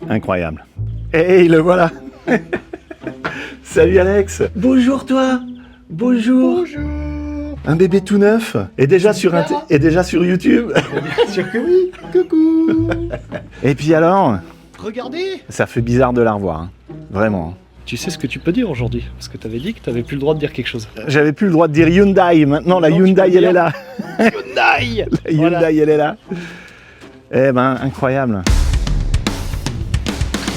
Incroyable. Hey, le voilà. Salut Alex. Bonjour toi. Bonjour. Bonjour. Un bébé tout neuf. Et déjà sur YouTube. Bien sûr que oui. Coucou. Et puis alors, Regardez. ça fait bizarre de la revoir. Hein. Vraiment. Tu sais ce que tu peux dire aujourd'hui? Parce que t'avais dit que t'avais plus le droit de dire quelque chose. J'avais plus le droit de dire Hyundai. Maintenant, la Non, tu Hyundai, peux elle dire est là. Hyundai. La Hyundai, elle est là. Eh ben, incroyable.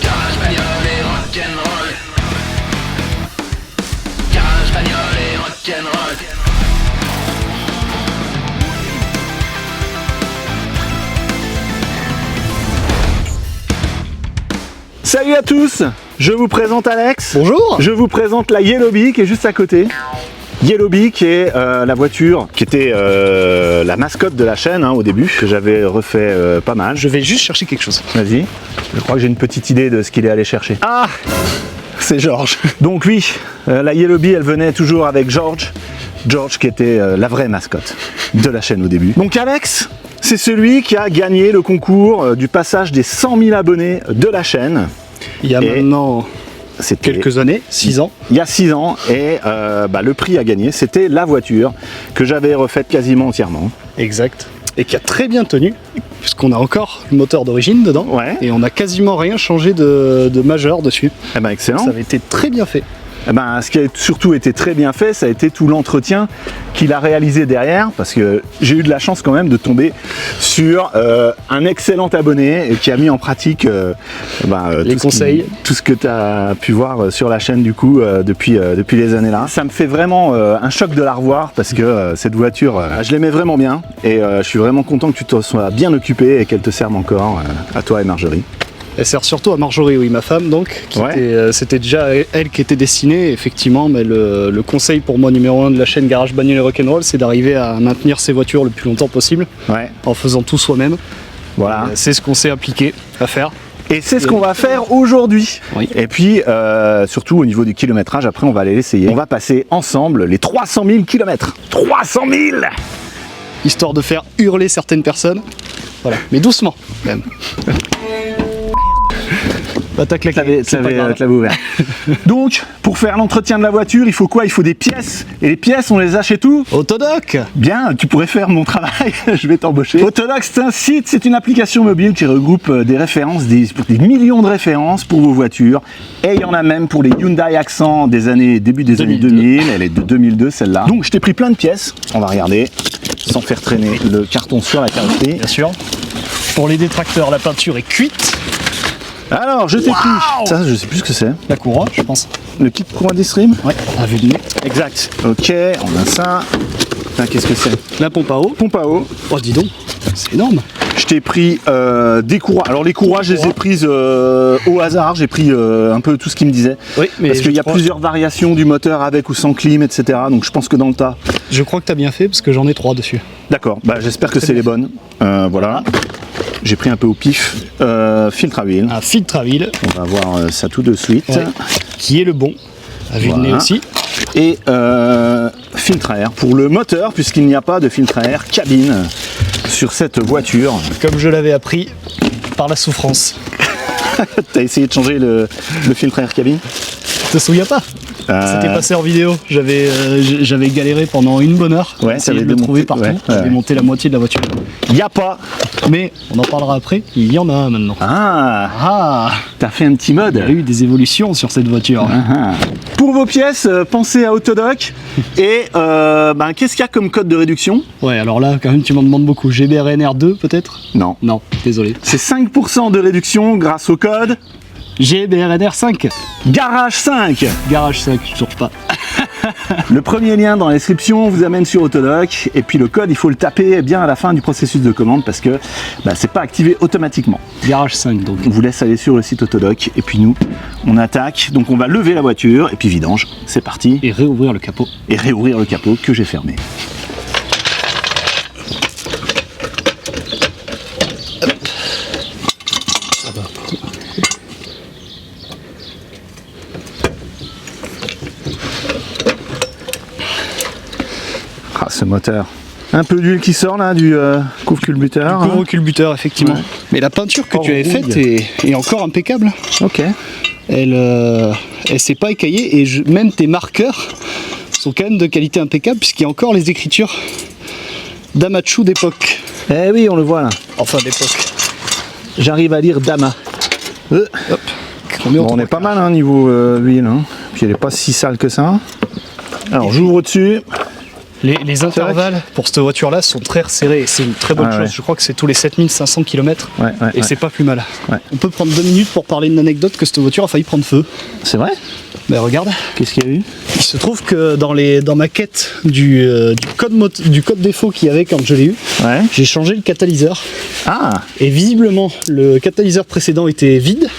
Garage bagnole et rock'n'roll. Garage bagnole et rock'n'roll. Salut à tous. Je vous présente Alex. Bonjour. Je vous présente la Yellow Bee qui est juste à côté. Yellow Bee qui est la voiture qui était la mascotte de la chaîne au début, que j'avais refait pas mal. Je vais juste chercher quelque chose. Vas-y. Je crois que j'ai une petite idée de ce qu'il est allé chercher. Ah, c'est Georges. Donc oui, la Yellow Bee, elle venait toujours avec George. George qui était la vraie mascotte de la chaîne au début. Donc Alex, c'est celui qui a gagné le concours du passage des 100 000 abonnés de la chaîne. Il y a Et maintenant C'était quelques années, 6 ans. il y a 6 ans et le prix à gagner, c'était la voiture que j'avais refaite quasiment entièrement. Exact. Et qui a très bien tenu, puisqu'on a encore le moteur d'origine dedans. Ouais. Et on n'a quasiment rien changé de majeur dessus. Eh ben excellent. Ça avait été très bien fait. Eh ben, ce qui a surtout été très bien fait, ça a été tout l'entretien qu'il a réalisé derrière, parce que j'ai eu de la chance quand même de tomber sur un excellent abonné qui a mis en pratique Les conseils. tout ce que tu as pu voir sur la chaîne du coup depuis les années là. Ça me fait vraiment un choc de la revoir parce que cette voiture, je l'aimais vraiment bien et je suis vraiment content que tu te sois bien occupé et qu'elle te serve encore à toi et Marjorie. Elle sert surtout à Marjorie, oui, ma femme, donc. Ouais. C'était déjà elle qui était destinée, effectivement, mais le conseil pour moi numéro 1 de la chaîne Garage Bagnole et Rock'n'Roll, c'est d'arriver à maintenir ses voitures le plus longtemps possible, Ouais, en faisant tout soi-même. voilà. C'est ce qu'on s'est appliqué à faire. Et c'est ce qu'on va faire aujourd'hui. Oui. Et puis, surtout au niveau du kilométrage, après on va aller l'essayer. On va passer ensemble les 300 000 kilomètres. 300 000 Histoire de faire hurler certaines personnes. Voilà, mais doucement, quand même. Bah, t'as claqué, c'est pas grave. l'avais ouvert. Donc, pour faire l'entretien de la voiture, il faut quoi? Il faut des pièces. Et les pièces, on les achète où? Autodoc. Bien, tu pourrais faire mon travail, je vais t'embaucher. Autodoc, c'est un site, c'est une application mobile qui regroupe des références, des millions de références pour vos voitures. Et il y en a même pour les Hyundai Accent début des années 2000, elle est de 2002 celle-là. Donc je t'ai pris plein de pièces, on va regarder, sans faire traîner le carton sur la carrosserie. Bien sûr. Pour les détracteurs, la peinture est cuite. Alors, je t'ai pris, ça je sais plus ce que c'est, La courroie, je pense. le kit courroie des streams. Ouais, à vue de nez. Exact. Ok, on a ça. Putain, qu'est-ce que c'est? La pompe à eau. Pompe à eau. Oh, dis donc, c'est énorme. Je t'ai pris des courroies. Alors les courroies, je les ai prises au hasard. J'ai pris un peu tout ce qu'ils me disaient. Oui, mais Parce qu'il y a crois- plusieurs variations du moteur avec ou sans clim, etc. Donc je pense que dans le tas. Je crois que t'as bien fait parce que j'en ai 3 dessus. D'accord. Bah, j'espère que c'est les bonnes. Voilà. J'ai pris un peu au pif. Filtre à huile. Un filtre à huile, On va voir ça tout de suite. ouais, qui est le bon. À vue de nez Voilà. aussi. Et filtre à air pour le moteur, puisqu'il n'y a pas de filtre à air cabine sur cette voiture. Comme je l'avais appris par la souffrance. T'as essayé de changer le filtre à air cabine? Tu te souviens pas? C'était passé en vidéo. J'avais galéré pendant une bonne heure. Ouais, Essayé ça avait de le trouver partout. ouais, J'avais ouais. monté la moitié de la voiture. Il n'y a pas. Mais on en parlera après. Il y en a un maintenant. Ah, Ah, t'as fait un petit mode. il y a eu des évolutions sur cette voiture. Ah. Pour vos pièces, pensez à Autodoc. Et qu'est-ce qu'il y a comme code de réduction? Ouais, alors là, quand même, tu m'en demandes beaucoup. GBRNR 2 peut-être? Non. Non, désolé. C'est 5% de réduction grâce au code GBRNR 5. Garage 5. Garage 5, je trouve pas. Le premier lien dans la description vous amène sur Autodoc. Et puis le code, il faut le taper bien à la fin du processus de commande parce que c'est pas activé automatiquement. Garage 5 donc. On vous laisse aller sur le site Autodoc. Et puis nous, on attaque. Donc on va lever la voiture. Et puis vidange, c'est parti. Et réouvrir le capot. Et réouvrir le capot que j'ai fermé. Ah, ce moteur. Un peu d'huile qui sort là du couvre-culbuteur. Couvre-culbuteur, effectivement. Ouais. Mais la peinture que Oh, tu avais faite est encore impeccable. Ok. Elle s'est pas écaillée et même tes marqueurs sont quand même de qualité impeccable puisqu'il y a encore les écritures d'Amachu d'époque. Eh oui, on le voit là. Enfin d'époque. J'arrive à lire Dama. Hop. Bon, on est pas mal hein, niveau huile. Hein. Puis elle est pas si sale que ça. Alors j'ouvre dessus. Les intervalles pour cette voiture-là sont très resserrés. C'est une très bonne chose. Ouais. Je crois que c'est tous les 7500 km. Ouais, Et c'est pas plus mal. Ouais. On peut prendre 2 minutes pour parler d'une anecdote que cette voiture a failli prendre feu. C'est vrai? Ben regarde. Qu'est-ce qu'il y a eu? Il se trouve que dans ma quête du code défaut qu'il y avait quand je l'ai eu, Ouais. j'ai changé le catalyseur. Ah, Et visiblement, le catalyseur précédent était vide,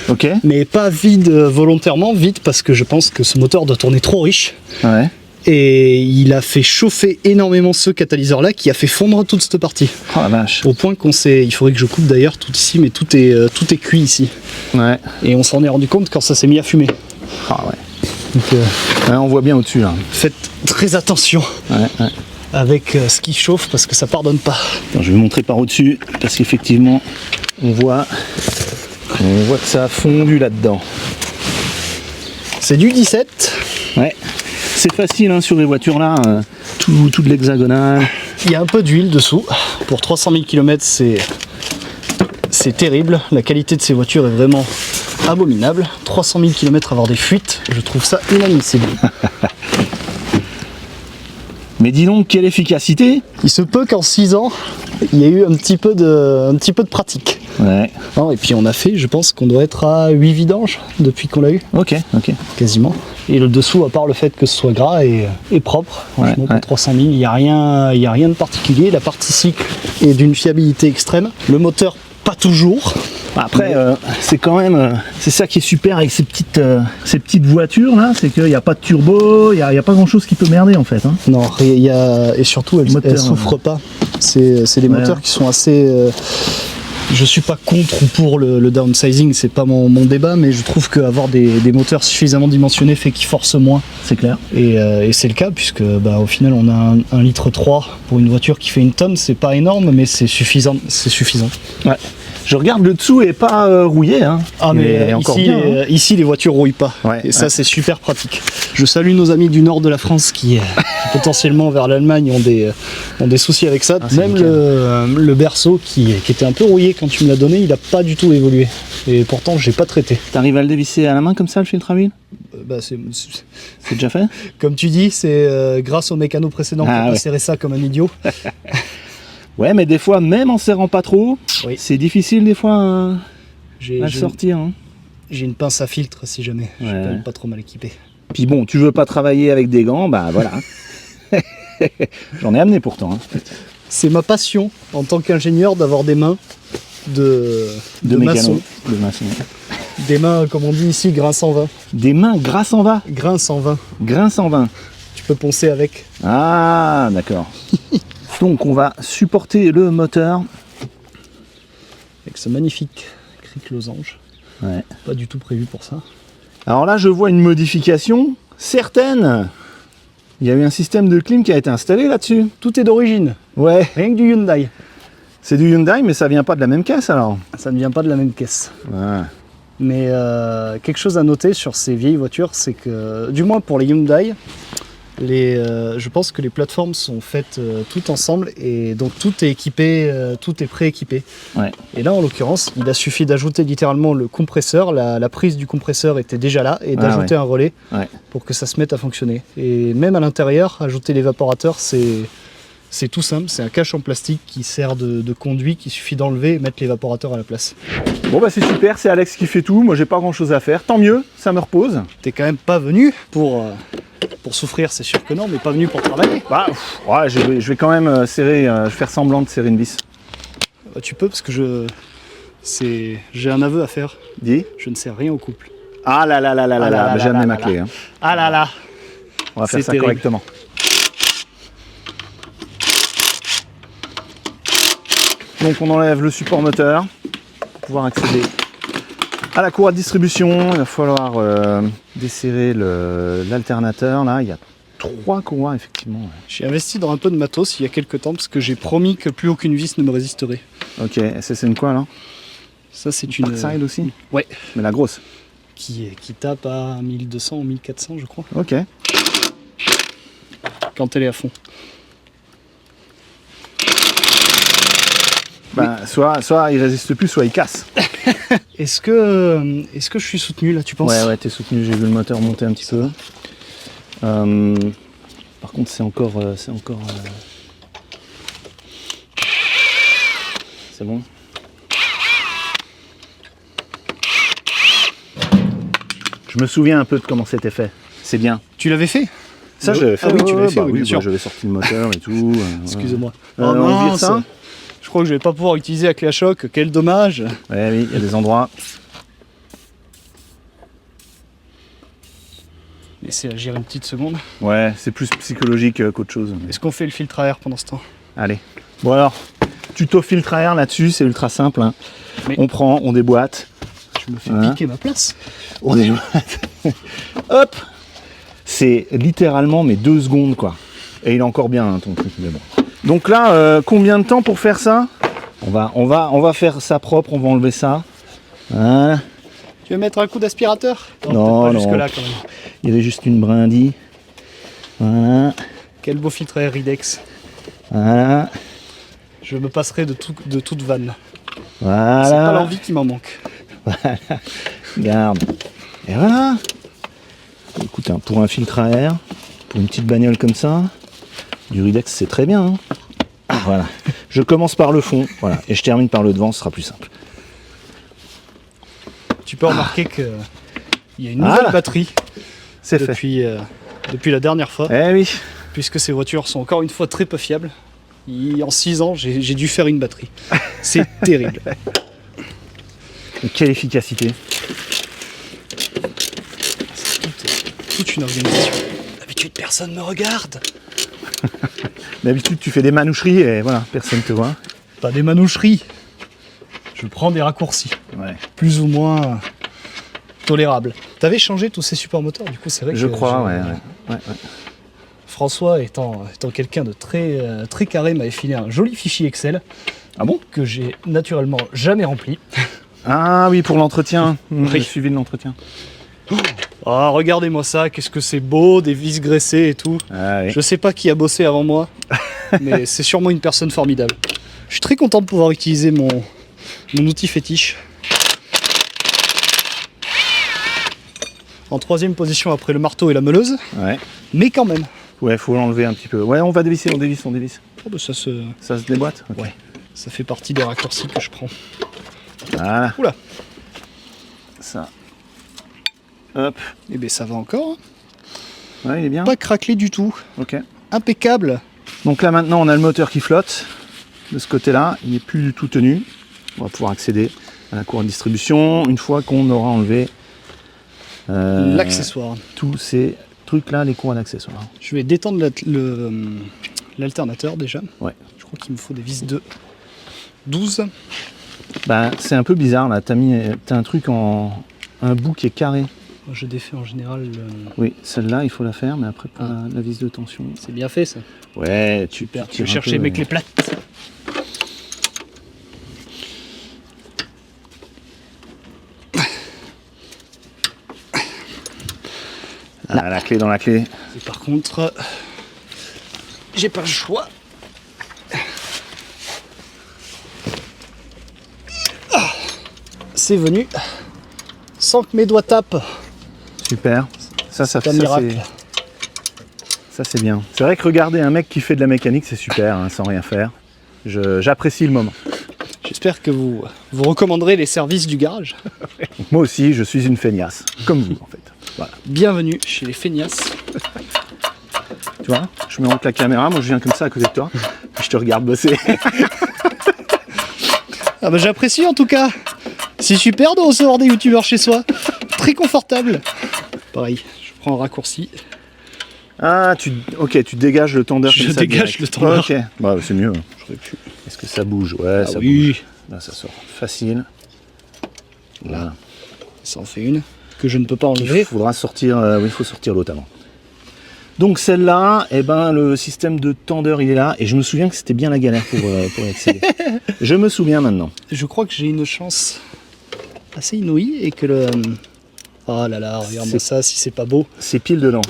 ok. mais pas vide volontairement, vide parce que je pense que ce moteur doit tourner trop riche. Ouais. Et il a fait chauffer énormément ce catalyseur-là qui a fait fondre toute cette partie. Oh la vache. Au point qu'on s'est... Il faudrait que je coupe d'ailleurs tout ici, mais tout est cuit ici. Ouais. Et on s'en est rendu compte quand ça s'est mis à fumer. Ah ouais. Donc Ouais, on voit bien au-dessus là. faites très attention Ouais, ouais. avec ce qui chauffe parce que ça pardonne pas. Attends, je vais montrer par au-dessus parce qu'effectivement, on voit que ça a fondu là-dedans. C'est du 17. Ouais. C'est facile hein, sur les voitures là, tout de l'hexagonal. Il y a un peu d'huile dessous. Pour 300 000 km, c'est terrible. La qualité de ces voitures est vraiment abominable. 300 000 km avoir des fuites, je trouve ça inadmissible. Mais dis donc, quelle efficacité! Il se peut qu'en 6 ans, il y ait eu un petit peu de pratique. Ouais. Non, et puis on a fait, je pense qu'on doit être à 8 vidanges depuis qu'on l'a eu, Ok, ok. quasiment. Et le dessous, à part le fait que ce soit gras et propre, franchement, Ouais, pour ouais. 300 000, il n'y a rien de particulier. La partie cycle est d'une fiabilité extrême. Le moteur, pas toujours. Après, c'est quand même, c'est ça qui est super avec ces petites voitures là, c'est qu'il n'y a pas de turbo, il n'y a pas grand chose qui peut merder en fait. Hein. Non, et surtout, elles Moteur, ne souffrent pas. C'est des Ouais. moteurs qui sont assez... je suis pas contre ou pour le downsizing, c'est pas mon débat, mais je trouve qu'avoir des moteurs suffisamment dimensionnés fait qu'ils forcent moins. C'est clair. Et c'est le cas, puisque bah, au final, on a un litre 3 pour une voiture qui fait 1 tonne. C'est pas énorme, mais c'est suffisant. C'est suffisant. Ouais. Je regarde le dessous et pas rouillé. Hein. Ah, Il mais est encore ici, bien, hein. ici, les voitures rouillent pas. Ouais, Et ça, ouais. c'est super pratique. Je salue nos amis du nord de la France qui potentiellement vers l'Allemagne ont des soucis avec ça. Ah, c'est Même nickel. le berceau qui était un peu rouillé quand tu me l'as donné, il a pas du tout évolué. Et pourtant, j'ai pas traité. T'arrives à le dévisser à la main comme ça le filtre à huile? Bah, C'est déjà fait? comme tu dis, c'est grâce au mécano précédent Ah, qui a pas ouais. serré ça comme un idiot. Ouais, mais des fois, même en serrant pas trop, Oui. c'est difficile des fois à J'ai le sortir. Hein. j'ai une pince à filtre si jamais. Je suis Ouais. quand même pas trop mal équipé. Puis bon, tu veux pas travailler avec des gants, bah voilà. J'en ai amené pourtant. Hein. C'est ma passion en tant qu'ingénieur d'avoir des mains de mécano, maçon. de maçon. Des mains, comme on dit ici, grain 120. Des mains gras en va. Grain 120. Grain 120. Tu peux poncer avec. Ah, d'accord. Donc on va supporter le moteur. Avec ce magnifique cric losange. Ouais. Pas du tout prévu pour ça. Alors là, je vois une modification certaine. Il y a eu un système de clim qui a été installé là-dessus. Tout est d'origine. Ouais, Rien que du Hyundai. c'est du Hyundai, mais ça vient pas de la même caisse alors. Ça ne vient pas de la même caisse. Ouais. Mais quelque chose à noter sur ces vieilles voitures, c'est que, du moins pour les Hyundai, je pense que les plateformes sont faites toutes ensemble et donc tout est équipé, tout est prééquipé. Ouais. Et là, en l'occurrence, il a suffi d'ajouter littéralement le compresseur, la prise du compresseur était déjà là, et d'ajouter ouais. un relais Ouais. pour que ça se mette à fonctionner. Et même à l'intérieur, ajouter l'évaporateur, c'est tout simple, c'est un cache en plastique qui sert de conduit, qu'il suffit d'enlever et mettre l'évaporateur à la place. Bon bah c'est super, c'est Alex qui fait tout. Moi j'ai pas grand chose à faire. Tant mieux, ça me repose. T'es quand même pas venu pour souffrir, c'est sûr que non, mais pas venu pour travailler. Bah, ouais, je vais quand même serrer, je vais faire semblant de serrer une vis. Bah, tu peux parce que j'ai un aveu à faire. Dis. Je ne sais rien au couple. Ah là là là là là Ah là là, là bah, j'ai là amené là ma là clé. Hein. Ah là là. On va faire C'est ça terrible. correctement. Donc on enlève le support moteur pour pouvoir accéder à la courroie de distribution. Il va falloir desserrer l'alternateur. Là, il y a 3 courroies, effectivement. Ouais. J'ai investi dans un peu de matos il y a quelques temps parce que j'ai promis que plus aucune vis ne me résisterait. Ok, c'est une quoi là? Ça, c'est une. Parkside aussi? Ouais. Mais la grosse. Qui tape à 1200 ou 1400, je crois. Ok. Quand elle est à fond. Bah, soit il résiste plus, soit il casse. Est-ce que je suis soutenu là, tu penses? Ouais, t'es soutenu, j'ai vu le moteur monter un petit peu. Par contre, c'est encore. C'est bon. Je me souviens un peu de comment c'était fait. C'est bien. Tu l'avais fait? Ça, Oui. j'avais fait. Ah oui, tu l'avais fait, bah oui, bien sûr. j'avais sorti le moteur et tout. Excusez-moi. On vire ça? Je crois que je vais pas pouvoir utiliser la clé à choc. Quel dommage. Ouais, oui, il y a des endroits. Laissez agir une petite seconde. Ouais, c'est plus psychologique qu'autre chose. Est-ce qu'on fait le filtre à air pendant ce temps? Allez. Bon alors, tuto filtre à air là-dessus, c'est ultra simple. Hein. Mais- On prend, on déboîte. Je me fais Voilà. piquer ma place. On déboîte. Hop. C'est littéralement mais 2 secondes quoi. Et il est encore bien hein, ton truc. Mais bon. Donc là, combien de temps pour faire ça? On va faire ça propre, on va enlever ça. Voilà. Tu veux mettre un coup d'aspirateur? Non, peut-être pas non. jusque-là quand même. Il y avait juste une brindille. Voilà. Quel beau filtre à air Ridex. Voilà. Je me passerai de toute vanne. Voilà. C'est pas l'envie qui m'en manque. Regarde. Et voilà. Écoute, hein, pour un filtre à air, pour une petite bagnole comme ça, du Ridex c'est très bien. Hein. Voilà. Je commence par le fond, voilà, et je termine par le devant, ce sera plus simple. Tu peux remarquer qu'il y a une nouvelle Voilà. batterie C'est fait. depuis la dernière fois, Eh oui. puisque ces voitures sont encore une fois très peu fiables. En 6 ans, j'ai dû faire une batterie. C'est terrible. Quelle efficacité. Toute une organisation. D'habitude, personne ne me regarde. D'habitude, tu fais des manoucheries et voilà, personne te voit. Pas des manoucheries. Je prends des raccourcis, Ouais. plus ou moins tolérables. T'avais changé tous ces supports moteurs, du coup, c'est vrai que Je crois, ouais. François, étant quelqu'un de très carré, m'avait filé un joli fichier Excel Ah bon? que j'ai naturellement jamais rempli. Ah oui, pour l'entretien. Oui. J'ai suivi de l'entretien. Ah, regardez-moi ça, qu'est-ce que c'est beau, des vis graissées et tout. Ah, oui. Je sais pas qui a bossé avant moi, mais c'est sûrement une personne formidable. Je suis très content de pouvoir utiliser mon outil fétiche. En 3e position après le marteau et la meuleuse, Ouais. mais quand même. Ouais, faut l'enlever un petit peu. Ouais, on va dévisser, on dévisse. Oh, bah, ça Ça se déboîte? Ok. Ouais. Ça fait partie des raccourcis que je prends. Voilà. Oula. Ça. Hop. Eh bien ça va encore. Ouais, il est bien. Pas craquelé du tout. Ok. Impeccable. Donc là maintenant on a le moteur qui flotte. De ce côté-là, il n'est plus du tout tenu. On va pouvoir accéder à la courroie de distribution une fois qu'on aura enlevé L'accessoire. tous ces trucs-là, les courroies d'accessoires. Je vais détendre l'alternateur déjà. Ouais. Je crois qu'il me faut des vis de 12. Bah, c'est un peu bizarre là. T'as un truc un bout qui est carré. Je défais en général. Oui, celle-là il faut la faire, mais après pour la vis de tension. C'est bien fait ça. Ouais, tu Super. tires Je un cherchais peu, mes clés plates. Ah, la clé dans la clé. Et par contre, j'ai pas le choix. Ah, c'est venu sans que mes doigts tapent. Super. Ça C'est un miracle. Ça c'est bien. C'est vrai que regarder un mec qui fait de la mécanique, c'est super, hein, sans rien faire. J'apprécie le moment. J'espère que vous recommanderez les services du garage. Moi aussi, je suis une feignasse, comme vous en fait. Voilà. Bienvenue chez les feignasses. Tu vois, je me montre la caméra, moi je viens comme ça à côté de toi, puis je te regarde bosser. Ah bah j'apprécie en tout cas. C'est super de recevoir des youtubeurs chez soi. Très confortable. Pareil, je prends un raccourci. Ah, ok, tu dégages le tendeur Je comme ça. dégage direct. le tendeur. Ok, bah, c'est mieux. J'aurais pu. Est-ce que ça bouge? Ouais, Ah ça oui. bouge. Là, ça sort facile. Là. Ça en fait une que je ne peux pas Il enlever. faudra sortir, oui, il faut sortir l'autre avant. Donc celle-là, eh ben, le système de tendeur il est là, et je me souviens que c'était bien la galère pour y accéder. Je me souviens maintenant. Je crois que j'ai une chance assez inouïe et que le... Oh là là, regarde-moi ça, si c'est pas beau. C'est pile dedans.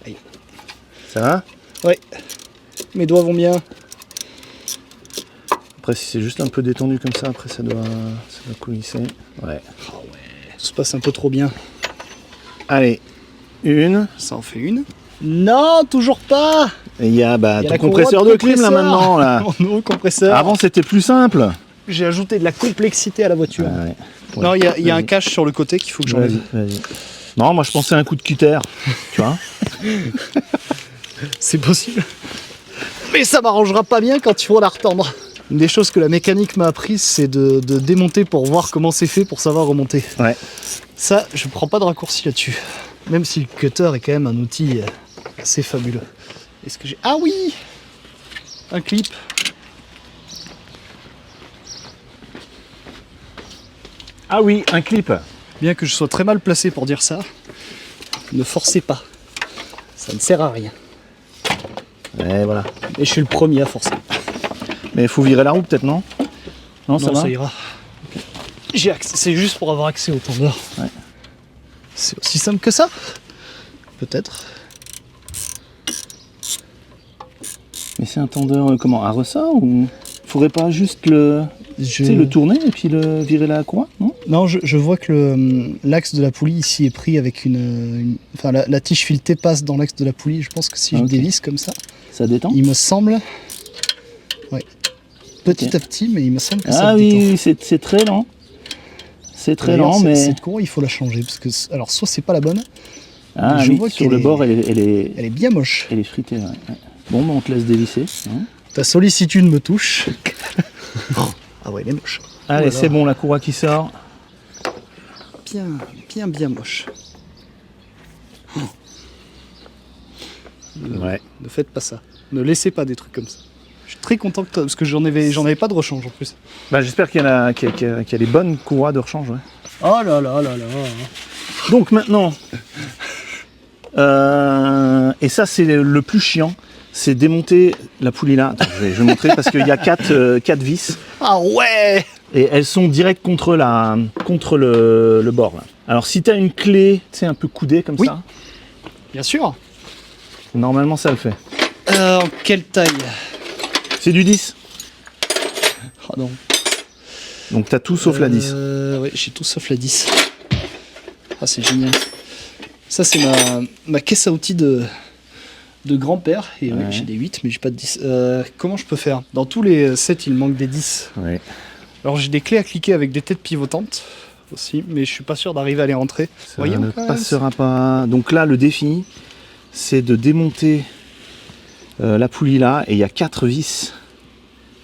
Aïe. Ça va? Ouais, mes doigts vont bien. Après si c'est juste un peu détendu comme ça, après ça doit coulisser. Ouais. Oh ouais, tout se passe un peu trop bien. Allez, une. Ça en fait une. Non, toujours pas. Et il y a, Il y a ton la compresseur courroie de clim là compresseur. maintenant là. Mon nouveau compresseur. Avant c'était plus simple. J'ai ajouté de la complexité à la voiture. Ah ouais. Non, il y a un Vas-y. cache sur le côté qu'il faut que j'enlève. Vas-y. Non, moi je pensais à un coup de cutter, tu vois. C'est possible. Mais ça m'arrangera pas bien quand il faut la retendre. Une des choses que la mécanique m'a appris, c'est de démonter pour voir comment c'est fait pour savoir remonter. Ouais. Ça, je prends pas de raccourci là-dessus. Même si le cutter est quand même un outil assez fabuleux. Est-ce que j'ai... Ah oui! Un clip. Ah oui, un clip. Bien que je sois très mal placé pour dire ça, ne forcez pas. Ça ne sert à rien. Ouais, voilà. Et je suis le premier à forcer. Mais il faut virer la roue peut-être, non? Non, ça Non, va. ça ira. J'ai accès, c'est juste pour avoir accès au tendeur. Ouais. C'est aussi simple que ça. Peut-être. Mais c'est un tendeur comment, à ressort ou faudrait pas juste le, tu sais, le tourner et puis le virer la courroie, non? Non, je vois que l'axe de la poulie ici est pris avec enfin, la tige filetée passe dans l'axe de la poulie. Je pense que si je Ok. dévisse comme ça, Ça détend? il me semble. Ouais. Petit à petit, mais il me semble que ça Ah détend. oui, c'est très lent. C'est très D'ailleurs, lent, mais cette courroie, il faut la changer parce que alors soit c'est pas la bonne, ah, je oui, vois sur qu'elle le est- bord, elle est elle est bien moche. fritée. Ouais. Ouais. Bon, bah, on te laisse dévisser. Hein. Ta sollicitude me touche. Ah ouais, elle est moche. Allez, Voilà. c'est bon, la courroie qui sort. Bien moche. Ouais. Ne faites pas ça. Ne laissez pas des trucs comme ça. Je suis très content que toi, parce que j'en avais pas de rechange en plus. Bah, j'espère qu'il y a les bonnes courroies de rechange. Ouais. Oh là là là là. Donc maintenant, et ça c'est le plus chiant, c'est démonter la poulie là. Attends, je vais montrer parce qu'il y a 4 vis Ah ouais. et elles sont directes contre le bord. Là. Alors si tu as une clé, tu sais, un peu coudée comme Oui. ça, Bien sûr. normalement ça le fait. En quelle taille? C'est du 10, Ah non. donc tu as tout sauf la 10. Ouais, j'ai tout sauf la 10. Ah, c'est génial. Ça, c'est ma caisse à outils de grand-père. Et oui, Ouais. j'ai des 8, mais j'ai pas de 10. Comment je peux faire? Dans tous les sets, il manque des 10. Ouais. Alors, j'ai des clés à cliquer avec des têtes pivotantes aussi, mais je suis pas sûr d'arriver à les rentrer. Ça Voyons, ne quand même. passera pas. Donc là, le défi, c'est de démonter la poulie là, et il y a 4 vis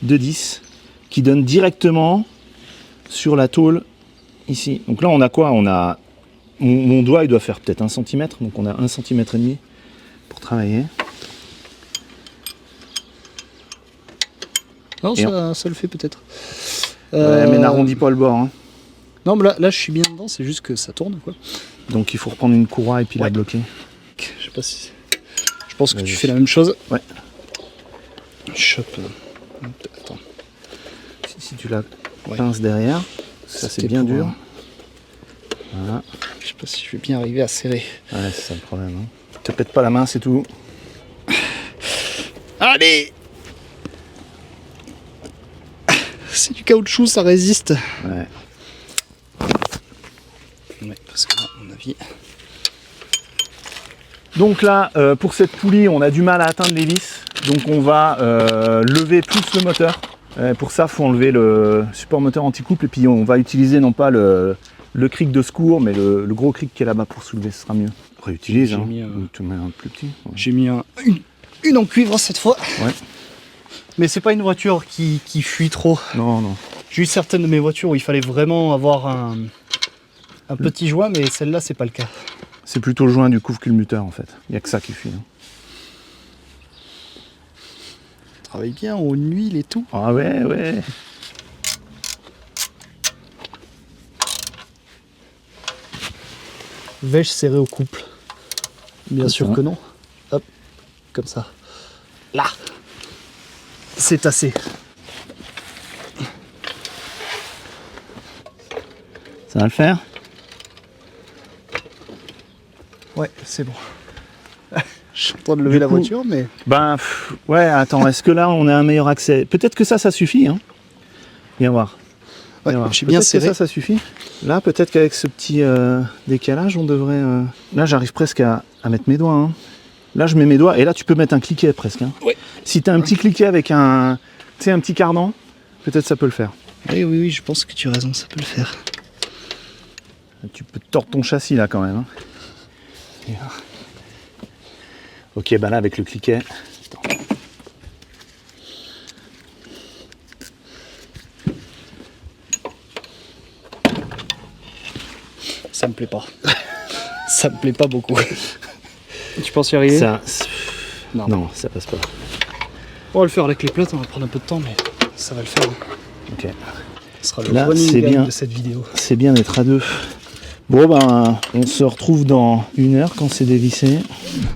de 10 qui donnent directement sur la tôle ici. Donc là, on a quoi? On a mon doigt, il doit faire peut-être 1 cm, donc on a 1 cm et demi pour travailler. Non, Et ça le fait peut-être. Ouais, mais n'arrondis pas le bord. Hein. Non, mais là, je suis bien dedans, c'est juste que ça tourne, quoi. Donc il faut reprendre une courroie et puis la Ouais. bloquer. Je sais pas si... Je pense que Vas-y. tu fais la même chose. Ouais. Chope. Attends. Si tu la Ouais. pinces derrière, ça c'est C'était bien pour, dur. Voilà. Je sais pas si je vais bien arriver à serrer. Ouais, c'est ça le problème. Hein. Te pète pas la main, c'est tout. Allez! C'est du caoutchouc, ça résiste. Ouais. Ouais, parce que là, à mon avis... Donc là, pour cette poulie, on a du mal à atteindre les vis. Donc on va lever plus le moteur. Pour ça, il faut enlever le support moteur anti-couple. Et puis on va utiliser non pas le cric de secours, mais le gros cric qui est là-bas pour soulever, ce sera mieux. Réutilise, J'ai hein. mis, Ou tu mets un plus petit. Ouais. J'ai mis une en cuivre cette fois. Ouais. Mais c'est pas une voiture qui fuit trop. Non, non. J'ai eu certaines de mes voitures où il fallait vraiment avoir un petit joint, mais celle-là, c'est pas le cas. C'est plutôt le joint du couvre culmuteur en fait. Il n'y a que ça qui fuit. Hein. Travaille bien, en huile et tout. Ah ouais, ouais. Vais-je serrer au couple? Bien sûr que non. Hop, comme ça. Là. C'est assez. Ça va le faire? Ouais, c'est bon. Je suis en train de lever Du la coup- voiture, mais... Ouais, attends, est-ce que là on a un meilleur accès? Peut-être que ça suffit, hein. Viens voir. Ouais, Viens voir. j'ai bien Peut-être que serré. ça suffit. Là, peut-être qu'avec ce petit décalage, on devrait... Là, j'arrive presque à mettre mes doigts, hein. Là, je mets mes doigts, et là, tu peux mettre un cliquet presque, hein. Ouais. Si t'as un petit cliquet avec un... Tu sais, un petit cardan, peut-être ça peut le faire. Oui, je pense que tu as raison, ça peut le faire. Tu peux tordre ton châssis, là, quand même, hein. Et là. Ok, bah là, avec le cliquet... Attends. Ça me plaît pas. Ça me plaît pas beaucoup. Tu penses y arriver? Ça... Non. Non, ça passe pas. On va le faire avec les plates, on va prendre un peu de temps, mais ça va le faire. Ok. Ce sera le Là, running c'est gag bien. de cette vidéo. C'est bien d'être à deux. Bon, ben, on se retrouve dans 1 heure quand c'est dévissé.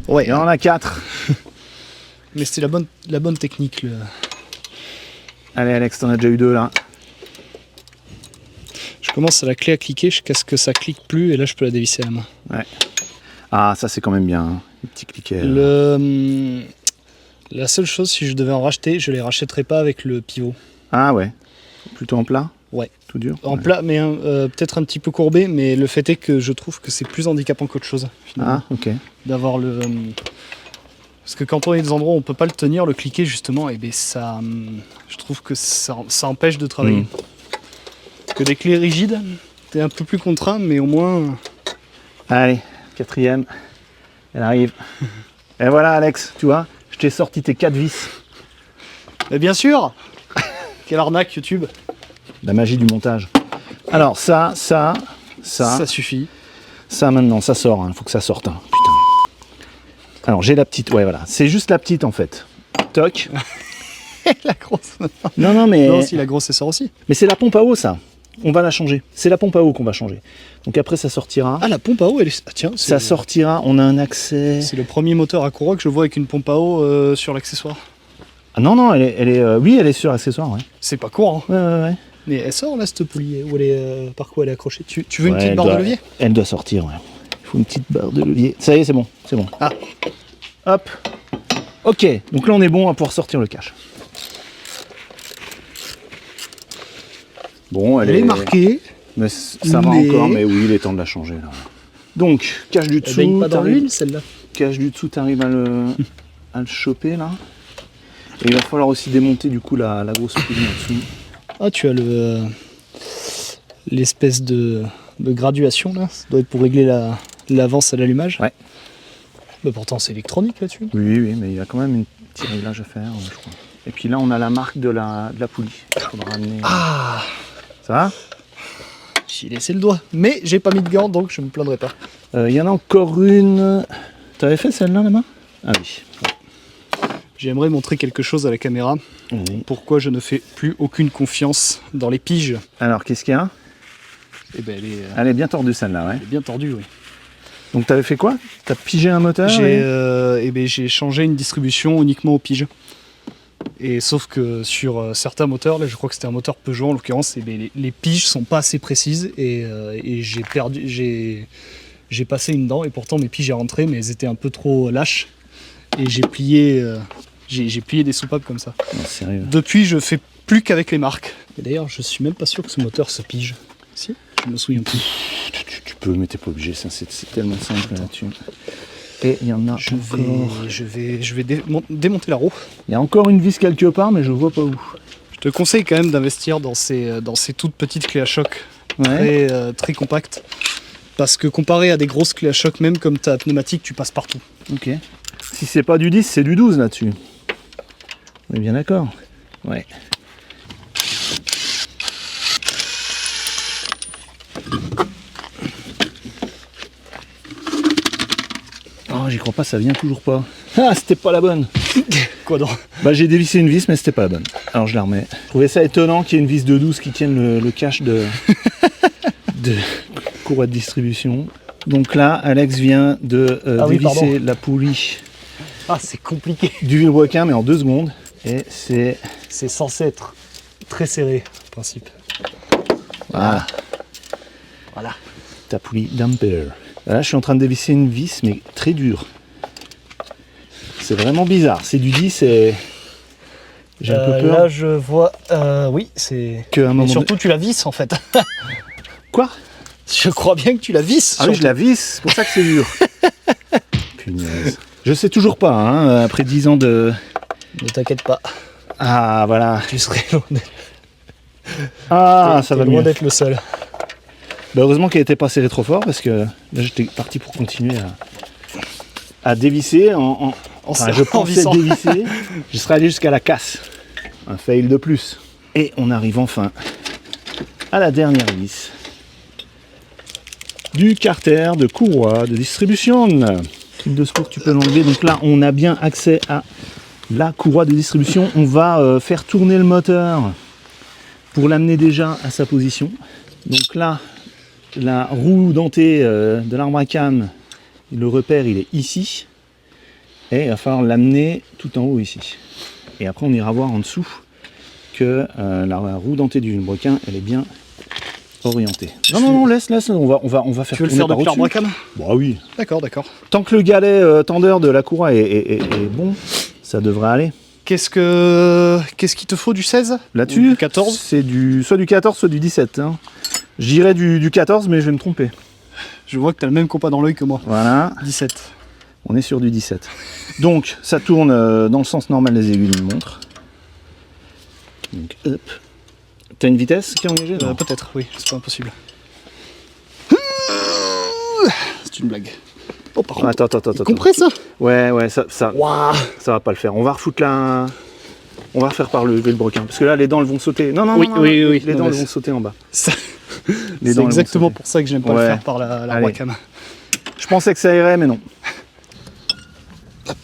Ouais, Et on en a 4. mais c'était la bonne technique. Allez, Alex, t'en as déjà eu 2 là. Je commence à la clé à cliquer jusqu'à ce que ça clique plus, et là je peux la dévisser à la main. Ah, ça c'est quand même bien, hein. Les petits cliquets. La seule chose, si je devais en racheter, je les rachèterais pas avec le pivot. Ah ouais. Plutôt en plat? Ouais. Tout dur? En Ouais. plat, mais peut-être un petit peu courbé, mais le fait est que je trouve que c'est plus handicapant qu'autre chose, finalement, Ah, ok. d'avoir le... Parce que quand on est dans des endroits où on peut pas le tenir, le cliquer justement, et ben ça, je trouve que ça empêche de travailler. Que des clés rigides, t'es un peu plus contraint, mais au moins... Allez, 4ème. Elle arrive. Et voilà, Alex, tu vois, je t'ai sorti tes 4 vis. Mais bien sûr. Quelle arnaque YouTube. La magie du montage. Alors, ça suffit. maintenant, ça sort, il faut que ça sorte. Hein. Putain. Alors, j'ai la petite, ouais, voilà. C'est juste la petite en fait. Toc. La grosse. Non, mais. Non, si la grosse, elle sort aussi. Mais c'est la pompe à eau, ça. On va la changer. C'est la pompe à eau qu'on va changer. Donc après, ça sortira. Ah, la pompe à eau, elle est... Ah, tiens, Ça sortira. On a un accès. C'est le premier moteur à courroie que je vois avec une pompe à eau sur l'accessoire. Ah non, elle est. Oui, elle est sur accessoire, ouais. C'est pas courant. Ouais. Mais elle sort là, cette poulie. Où elle est, par quoi elle est accrochée? Tu veux une Ouais, petite elle barre doit- de levier? Elle doit sortir, ouais. Il faut une petite barre de levier. Ça y est, c'est bon. Ah. Hop. Ok. Donc là, on est bon à pouvoir sortir le cache. Bon, Elle est marquée. Mais ça va Mais- encore, mais oui, il est temps de la changer là. Donc, cache du Elle dessous. baigne pas dans t'arrives- l'huile, celle-là. Cache du dessous, t'arrives à le choper là. Et il va falloir aussi démonter du coup la grosse poulie en dessous. Ah, tu as l'espèce de graduation là. Ça doit être pour régler l'avance à l'allumage. Ouais. Mais pourtant, c'est électronique là-dessus. Oui, mais il y a quand même un petit réglage à faire, je crois. Et puis là, on a la marque de la poulie. Il faudra amener. Ah, Ça va? j'y ai laissé le doigt. Mais j'ai pas mis de gants, donc je me plaindrai pas. Il y en a encore une. T'avais fait celle-là là-bas? Ah oui. J'aimerais montrer quelque chose à la caméra. Oui. Pourquoi je ne fais plus aucune confiance dans les piges. Alors, qu'est-ce qu'il y a? Eh ben, Elle est bien tordue celle-là, ouais. elle est bien tordue, oui. Donc, t'avais fait quoi? T'as pigé un moteur? J'ai changé une distribution uniquement aux piges. Et sauf que sur certains moteurs, là je crois que c'était un moteur Peugeot en l'occurrence, les piges sont pas assez précises et j'ai passé une dent et pourtant mes piges à rentrer mais elles étaient un peu trop lâches et j'ai plié des soupapes comme ça. Non, sérieux. Depuis je fais plus qu'avec les marques. Et d'ailleurs je suis même pas sûr que ce moteur se pige. Si, je me souviens plus. Tu peux, mais t'es pas obligé, ça c'est tellement simple là-dessus. Et il y en a encore. Je vais démonter la roue. Il y a encore une vis quelque part, mais je vois pas où. Je te conseille quand même d'investir dans ces toutes petites clés à choc Ouais. très compactes. Parce que comparé à des grosses clés à choc, même comme ta pneumatique, tu passes partout. Ok. Si c'est pas du 10, c'est du 12 là-dessus. On est bien d'accord. Ouais. Oh, j'y crois pas, ça vient toujours pas. Ah, c'était pas la bonne. Quoi donc? Bah, j'ai dévissé une vis, mais c'était pas la bonne. Alors je la remets. Je trouvais ça étonnant qu'il y ait une vis de 12 qui tienne le cache de courroie de distribution. Donc là, Alex vient de Ah oui, dévisser pardon. la poulie Ah, c'est compliqué. du vilebrequin, mais en 2 secondes. Et c'est... C'est censé être très serré, en principe. Voilà, Voilà. ta poulie damper. Là, je suis en train de dévisser une vis, mais très dure. C'est vraiment bizarre. C'est du 10 et... J'ai un peu peur Là, je vois... oui, c'est... qu'à un Mais moment... surtout, tu la visses, en fait. Quoi? Je crois bien que tu la visses. Ah oui, je la visse, c'est pour ça que c'est dur. Punaise. Je sais toujours pas, hein, après 10 ans de... Ne t'inquiète pas, Ah, voilà. tu serais loin d'être, Ah, ça va loin mieux. d'être le seul. Bah, heureusement qu'elle n'était pas serrée trop fort, parce que là, j'étais parti pour continuer à dévisser. Enfin, je en pensais vissant. dévisser. Je serais allé jusqu'à la casse. Un fail de plus. Et on arrive enfin à la dernière vis du carter de courroie de distribution. Fil de secours, tu peux l'enlever. Donc là, on a bien accès à la courroie de distribution. On va faire tourner le moteur pour l'amener déjà à sa position. Donc là, la roue dentée de l'arbre à cam, le repère, il est ici. Et il va falloir l'amener tout en haut ici. Et après, on ira voir en dessous que la roue dentée du vilebrequin, elle est bien orientée. Non, laisse, on va faire Tu veux le tourner faire par depuis au-dessus. l'arbre à cam? Bah oui. D'accord, d'accord. Tant que le galet tendeur de la courroie est bon, ça devrait aller. Qu'est-ce qu'il te faut, du 16? Là-dessus, Du 14? c'est soit du 14, soit du 17. Hein. Je dirais du 14, mais je vais me tromper. Je vois que t'as le même compas dans l'œil que moi. Voilà, 17. on est sur du 17. Donc, ça tourne dans le sens normal des aiguilles d'une montre. Donc, hop. T'as une vitesse qui est engagée? Non. Peut-être, oui, c'est pas impossible. C'est une blague. Oh, par contre, Attends. compresse ça? Ouais, ça Waouh! va pas le faire. On va refoutre la... On va refaire par le vilebrequin. Parce que là, les dents, elles vont sauter. Non, Oui. Les Non, dents, mais elles vont sauter en bas. C'est Les dents, elles vont exactement sauter. pour ça que j'aime pas Ouais. le faire par la Allez. wacam. Je pensais que ça irait, mais non. Hop.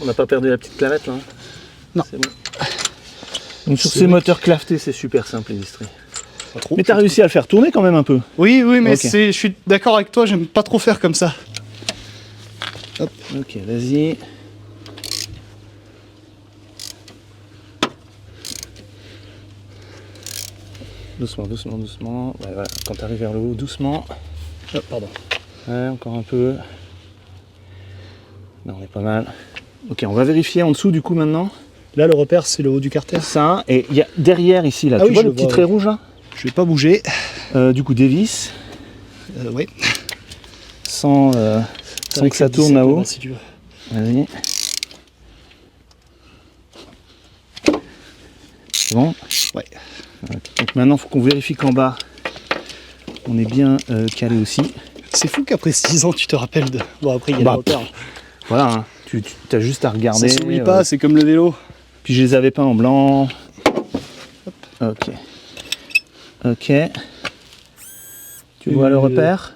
On n'a pas perdu la petite clavette, là? Non. C'est bon. Donc sur C'est ces bon. moteurs clavetés, c'est super simple, les distraits. Pas trop. Mais t'as réussi à le faire tourner quand même un peu. Oui, mais Ok. je suis d'accord avec toi, j'aime pas trop faire comme ça. Ok, vas-y. Doucement. Ouais, voilà. Quand t'arrives vers le haut, doucement. Oh, pardon. Ouais, encore un peu. Là, on est pas mal. Ok, on va vérifier en dessous du coup maintenant. Là, le repère, c'est le haut du carter. Ça, et il y a derrière ici, là, Ah tu oui, vois je le petit vois, trait oui. rouge là? Je vais pas bouger. Du coup, dévisse, Oui. sans que ça tourne là-haut. Si tu veux. Vas-y. C'est bon? Ouais. Ok. Donc maintenant, il faut qu'on vérifie qu'en bas, on est bien calé aussi. C'est fou qu'après 6 ans, tu te rappelles de. Bon, après, il y a Bah, le repère. Voilà, hein. tu as juste à Ça regarder. s'oublie pas, c'est comme le vélo. Puis je les avais peints en blanc. Ok. Tu vois le repère?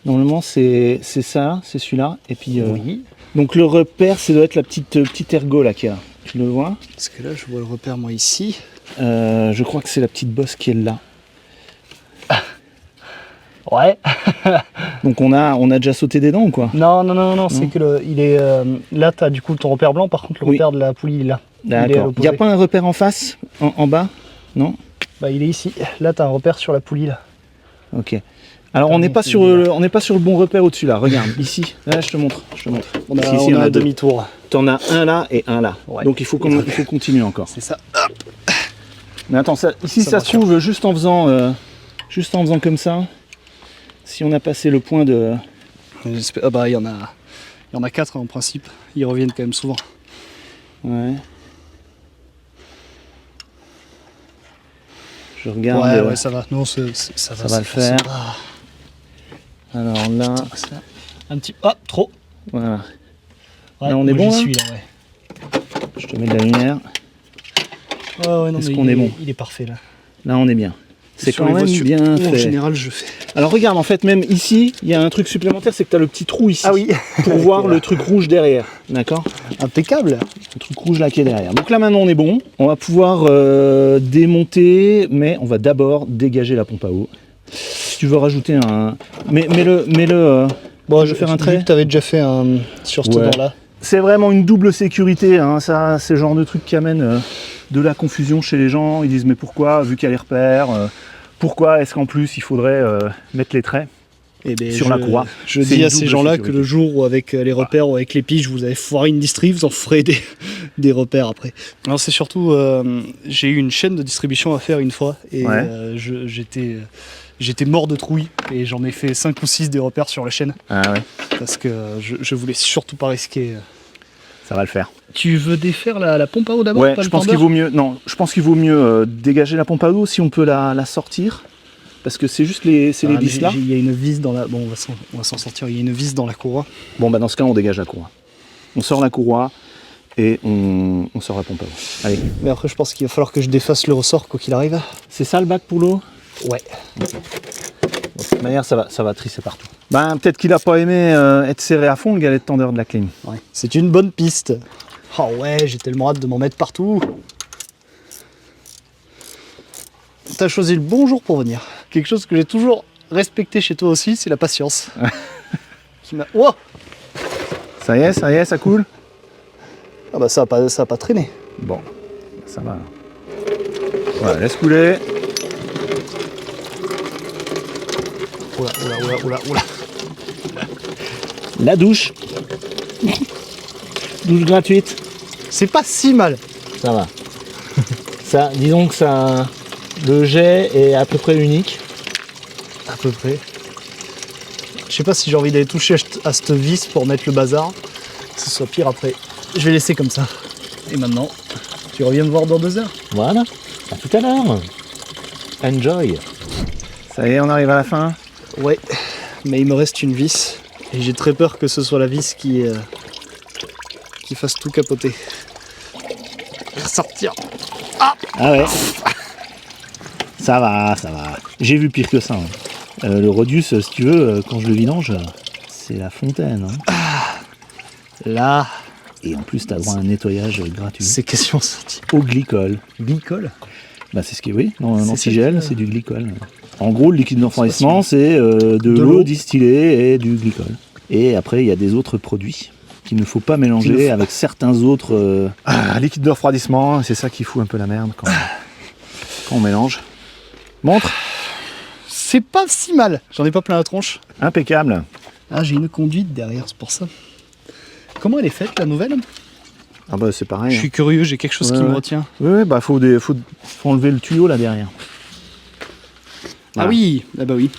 Normalement, c'est ça, c'est celui-là. Et puis, Oui. donc le repère, ça doit être la petite ergot là qui est là. Tu le vois? Parce que là, je vois le repère, moi, ici. Je crois que c'est la petite bosse qui est là. Ouais. Donc on a déjà sauté des dents ou quoi? Non, c'est que il est. Là, t'as du coup ton repère blanc, par contre, le Oui. repère de la poulie, il est là. Il est à D'accord. Il l'opposé. n'y a pas un repère en face, en bas? Non? Bah, il est ici. Là, t'as un repère sur la poulie, là. Ok. Alors on n'est pas sur le bon repère au-dessus là. Regarde ici. Là, je te montre. On a, Ici, on il y en a a un deux. demi-tour. T'en as un là et un là. Ouais. Donc il faut continuer encore. C'est ça. Mais attends, ici Ça ça me se trouve juste en faisant comme ça. Si on a passé le point de... Ah bah, il y en a 4 en principe. Ils reviennent quand même souvent. Ouais. Je regarde. Ouais, ça va. Non, ça va. va le c'est faire. pas- Alors là, Un petit. Ah, trop. voilà. Ouais, Là, on est moi, bon, j'y là suis là, ouais. Je te mets de la lumière. Ouais, non, Est-ce mais qu'on est bon? Il est parfait là. Là, on est bien. C'est Sur quand les même voitures, bien En fait. général, je fais. Alors regarde, en fait, même ici, il y a un truc supplémentaire, c'est que tu as le petit trou ici. Ah oui. Pour voir le truc rouge derrière. D'accord? Impeccable. Le truc rouge là qui est derrière. Donc là maintenant on est bon. On va pouvoir démonter, mais on va d'abord dégager la pompe à eau. si tu veux rajouter un... Mets-le... Bon, je vais faire un trait. Tu avais déjà fait un sur ce Ouais. là. C'est vraiment une double sécurité, hein. Ça, c'est le genre de truc qui amène de la confusion chez les gens. Ils disent mais pourquoi, vu qu'il y a les repères, pourquoi est-ce qu'en plus il faudrait mettre les traits sur la courroie? Je C'est dis une à ces double gens-là que sécurité. le jour où avec les repères ou avec les piges vous avez foiré une distri, vous en ferez des repères après. Non, c'est surtout, j'ai eu une chaîne de distribution à faire une fois et Ouais. j'étais mort de trouille et j'en ai fait 5 ou 6 des repères sur la chaîne Ah ouais, parce que je voulais surtout pas risquer. ça va le faire. Tu veux défaire la pompe à eau d'abord? Ouais, pas je le pense qu'il tendeur vaut mieux. Non, je pense qu'il vaut mieux dégager la pompe à eau si on peut la sortir, parce que c'est juste les Ah, vis là. Il y a une vis dans la. Bon, on va s'en sortir. Il y a une vis dans la courroie. Bon bah dans ce cas on dégage la courroie. On sort la courroie et on sort la pompe à eau. Allez. Mais après, je pense qu'il va falloir que je défasse le ressort quoi qu'il arrive. C'est ça le bac pour l'eau? Ouais. De toute manière ça va trisser partout. Ben peut-être qu'il a pas aimé être serré à fond le galet de tendeur de la clim. Ouais. C'est une bonne piste. Oh ouais, j'ai tellement hâte de m'en mettre partout. T'as choisi le bon jour pour venir. Quelque chose que j'ai toujours respecté chez toi aussi, c'est la patience. Oh Ça y est, ça coule? ah bah ça a pas traîné. Bon, ça va. Voilà, laisse couler. Oula, oula, oula, oula, oula. La douche. Douche gratuite. C'est pas si mal. Ça va. Ça, disons que ça, le jet est à peu près unique. À peu près. Je sais pas si j'ai envie d'aller toucher à cette vis pour mettre le bazar. Que ce soit pire après. Je vais laisser comme ça. Et maintenant, tu reviens me voir dans 2 heures. Voilà. À tout à l'heure. Enjoy. Ça y est, on arrive à la fin. Ouais, mais il me reste une vis. Et j'ai très peur que ce soit la vis qui fasse tout capoter. Je vais ressortir. Ah ouais. Ça va, ça va. J'ai vu pire que ça, hein. Le Rodius, si tu veux, quand je le vidange, c'est la fontaine, hein. Là, Et en plus, t'as droit à un nettoyage gratuit. c'est question sortie. Au glycol. Glycol. Bah c'est ce qui est, oui, dans C'est l'antigel, ça que- c'est du glycol. En gros, le liquide de refroidissement, c'est de l'eau. l'eau distillée et du glycol. Et après, il y a des autres produits qu'il ne faut pas mélanger avec certains autres liquides de refroidissement. C'est ça qui fout un peu la merde quand on mélange. Montre. C'est pas si mal. J'en ai pas plein la tronche. Impeccable. Ah, j'ai une conduite derrière, c'est pour ça. Comment elle est faite, la nouvelle? Ah bah c'est pareil. Je suis curieux, j'ai quelque chose Ouais, qui me ouais. retient. Oui, bah faut enlever le tuyau là derrière. Ah Voilà. oui, ah bah oui.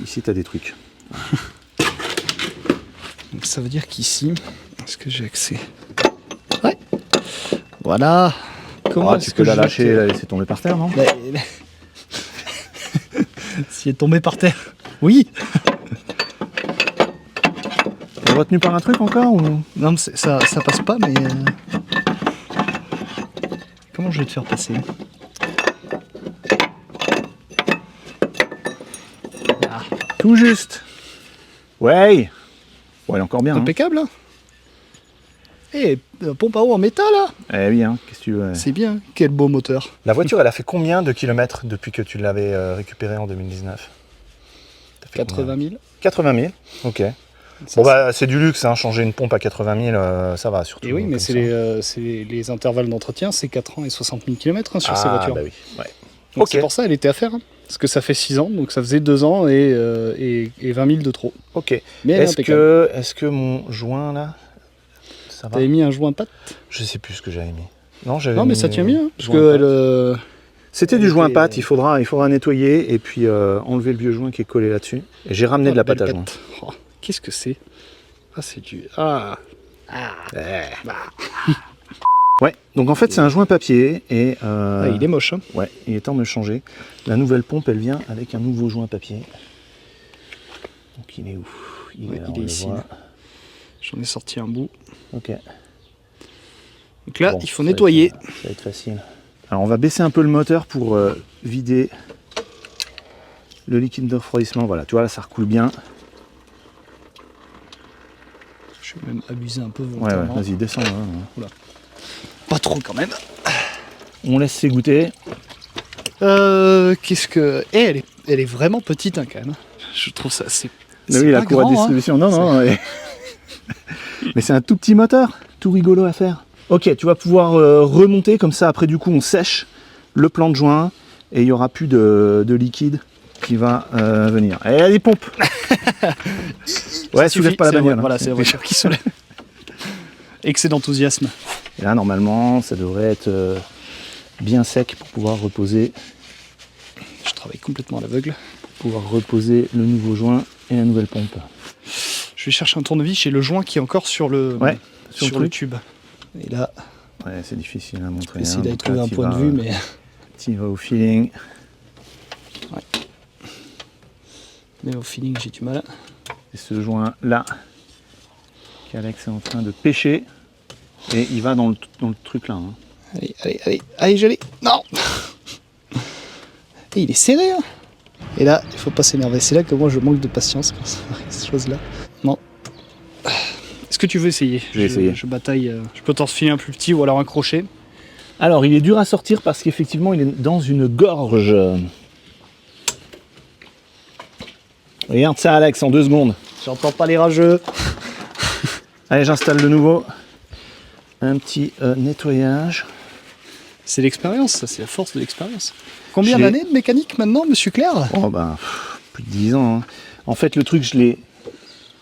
Ici t'as des trucs. Donc ça veut dire qu'ici, est-ce que j'ai accès? Ouais. Voilà. Comment Ah, est-ce tu peux que la je lâcher et la laisser tomber par terre, non? Si elle est tombée par terre. Oui. T'es retenu par un truc encore ou... Non, mais ça passe pas, mais. Comment je vais te faire passer? Tout juste. Ouais. Ouais, encore bien. Hein. Impeccable, hein. Eh, pompe à eau en métal, là. Eh oui, hein, qu'est-ce que tu veux. C'est bien. Quel beau moteur. La voiture, elle a fait combien de kilomètres depuis que tu l'avais récupérée en 2019? T'as fait 80 000. 80 000, ok. Ça, Bon bah c'est du luxe, hein, changer une pompe à 80 000, ça va surtout. Et oui, mais comme c'est ça. les intervalles d'entretien, c'est 4 ans et 60 000 km sur ces Ah, voitures. bah oui. Ouais. Donc Ok. c'est pour ça elle était à faire. Hein. Parce que ça fait 6 ans, donc ça faisait 2 ans et 20 000 de trop. Ok. Mais elle est impeccable. Est-ce que mon joint là, ça va? T'avais mis un joint patte? Je sais plus ce que j'avais mis. Non, j'avais Non, mais mis ça tient bien. Hein, parce joint que patte. C'était elle du joint était- pâte, il faudra nettoyer et puis enlever le vieux joint qui est collé là-dessus. Et j'ai ramené de la pâte à joint. Oh, qu'est-ce que c'est? Ah, c'est du. Ah. Ouais, donc en fait c'est un joint papier et Ah, il est moche. Hein. ouais, il est temps de le changer. La nouvelle pompe elle vient avec un nouveau joint papier. Donc il est où? Ouais, là, il on est le ici. voit. J'en ai sorti un bout. Ok. Donc là, Bon, il faut ça va nettoyer. être- ça va être facile. Alors on va baisser un peu le moteur pour vider le liquide de refroidissement. Voilà, tu vois là ça recoule bien. Je vais même abuser un peu Ouais, ouais, volontairement. vas-y, descends. Hein. Pas trop quand même. On laisse s'égoutter. Qu'est-ce que... elle est vraiment petite hein, quand même. Je trouve ça assez... Mais oui, la cour à distribution, non. Mais c'est un tout petit moteur, tout rigolo à faire. Ok, tu vas pouvoir remonter comme ça. Après, du coup, on sèche le plan de joint et il n'y aura plus de liquide qui va venir. Et il y a des pompes. Ouais, soulève pas la bagnole. Voilà, c'est la voiture qui soulève. Excès d'enthousiasme. Et là, normalement, ça devrait être bien sec pour pouvoir reposer. Je travaille complètement à l'aveugle. Pouvoir reposer le nouveau joint et la nouvelle pompe. Je vais chercher un tournevis chez le joint qui est encore sur le, sur le tube. Et là, ouais, c'est difficile à montrer. essayer d'aller trouver un point de vue, mais... Tu vas au feeling. Ouais. Mais au feeling, j'ai du mal. Et ce joint-là, qu'Alex est en train de pêcher, et il va dans le truc là. Hein. Allez, j'allais. Non. Et il est serré, hein. Et là, il faut pas s'énerver. C'est là que moi, je manque de patience quand ça arrive, ces choses-là. Non. Est-ce que tu veux essayer? Je vais essayer. Je bataille. Je peux t'en filer un plus petit ou alors un crochet. Alors, il est dur à sortir parce qu'effectivement, il est dans une gorge. Regarde ça, Alex, en 2 secondes. J'entends pas les rageux. Allez, j'installe le nouveau. Un petit nettoyage. C'est l'expérience, ça, c'est la force de l'expérience. Combien d'années de mécanique maintenant, monsieur Claire? Oh ben, plus de 10 ans. Hein. En fait, le truc,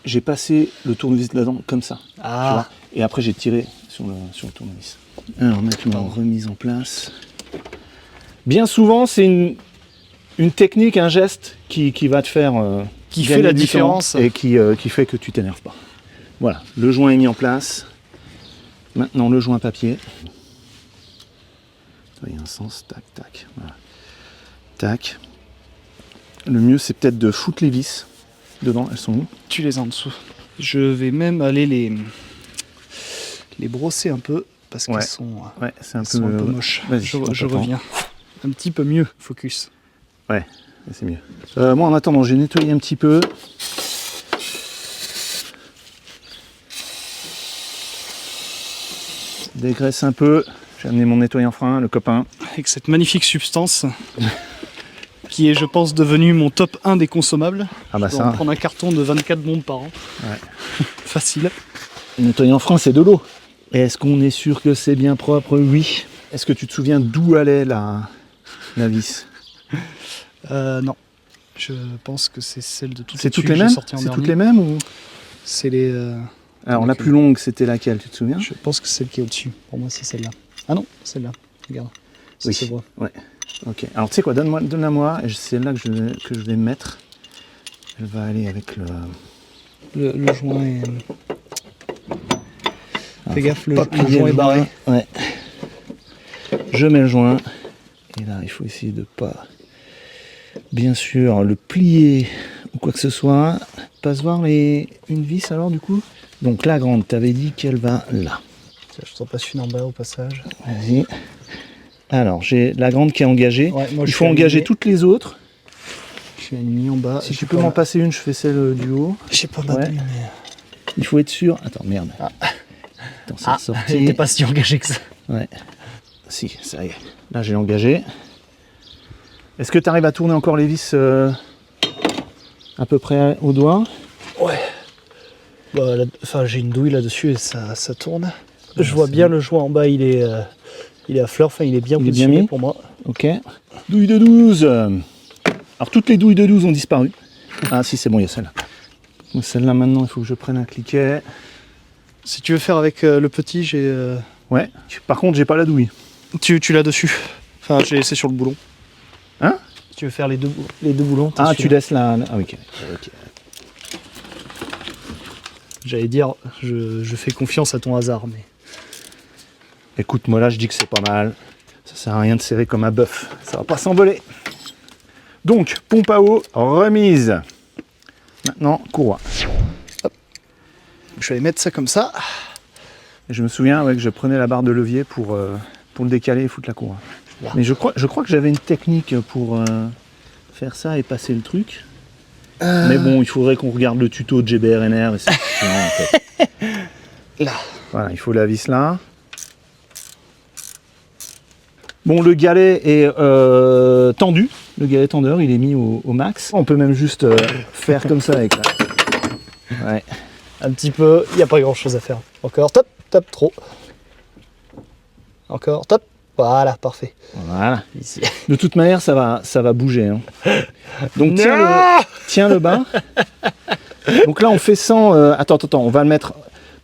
j'ai passé le tournevis là-dedans comme ça. Ah. Tu vois, et après, j'ai tiré sur le tournevis. Alors, maintenant, remise en place. Bien souvent, c'est une technique, un geste qui va te faire... qui fait la différence. Et qui fait que tu t'énerves pas. Voilà, le joint est mis en place. Maintenant, le joint papier. Il y a un sens, tac, tac. Voilà. Tac. Le mieux, c'est peut-être de foutre les vis dedans. Elles sont où? Tu les as en dessous. Je vais même aller les brosser un peu parce qu'elles sont, c'est un sont un peu moches. Je reviens. Un petit peu mieux, focus. Ouais, c'est mieux. Moi, en attendant, j'ai nettoyé un petit peu. Dégraisse un peu. J'ai amené mon nettoyant frein, le copain. Avec cette magnifique substance qui est, je pense, devenue mon top 1 des consommables. Ah bah je dois en prendre un carton de 24 bombes par an. Ouais. Facile. Le nettoyant frein, c'est de l'eau. Est-ce qu'on est sûr que c'est bien propre? Oui. Est-ce que tu te souviens d'où allait la vis? Non. Je pense que c'est celle de toutes les mêmes. C'est toutes les mêmes ou? C'est les... Alors la plus longue, c'était laquelle, tu te souviens? Je pense que c'est celle qui est au-dessus. Pour moi, c'est celle-là. Ah non, celle-là. Regarde. Ça oui. se voit. Ouais. Ok. Alors tu sais quoi, donne-la moi, et c'est celle-là que je vais mettre. Elle va aller avec le joint est... Fais gaffe, le joint est barré. Ouais. Je mets le joint. Et là, il faut essayer de pas, bien sûr, le plier ou quoi que ce soit. Passe voir une vis alors du coup. Donc la grande, t'avais dit qu'elle va là. Je t'en passe une en bas au passage. Vas-y. Alors, j'ai la grande qui est engagée. Ouais, moi, il faut engager toutes les autres. Je suis mis en bas. Si tu peux m'en passer une, je fais celle du haut. Je sais pas maintenu, mais... Il faut être sûr. Attends, merde. Attends, c'est sorti. T'es pas si engagé que ça. Ouais. Si, ça y est. Là, j'ai engagé. Est-ce que tu arrives à tourner encore les vis à peu près au doigt? Ouais. Bah, j'ai une douille là-dessus et ça tourne. Je vois bien le joint en bas, il est à fleur, il est bien positionné pour moi. Ok. Douille de 12. Alors toutes les douilles de 12 ont disparu. Ah si, c'est bon, il y a celle-là. Celle-là maintenant, il faut que je prenne un cliquet. Si tu veux faire avec le petit, j'ai... Ouais. Par contre, j'ai pas la douille. Tu l'as dessus. Enfin, j'ai laissé sur le boulon. Hein? Si tu veux faire les deux boulons. Ah, tu laisses la... Ah, ok. J'allais dire, je fais confiance à ton hasard, mais... Écoute, moi là, je dis que c'est pas mal. Ça sert à rien de serrer comme un bœuf. Ça va pas s'envoler. Donc, pompe à eau, remise. Maintenant, courroie. Hop. Je vais mettre ça comme ça. Et je me souviens que je prenais la barre de levier pour le décaler et foutre la courroie. Là. Mais je crois que j'avais une technique pour faire ça et passer le truc. Mais bon, il faudrait qu'on regarde le tuto de GBRNR et c'est chiant en fait. Là. Voilà, il faut la vis là. Bon, le galet est tendu. Le galet tendeur, il est mis au max. On peut même juste faire comme ça avec là. Ouais. Un petit peu, il n'y a pas grand chose à faire. Encore, top, top, trop. Encore, top. Voilà, parfait. Voilà. Ici. De toute manière, ça va bouger. Hein. Donc tiens le bas. Donc là, on fait sans. Attends, on va le mettre.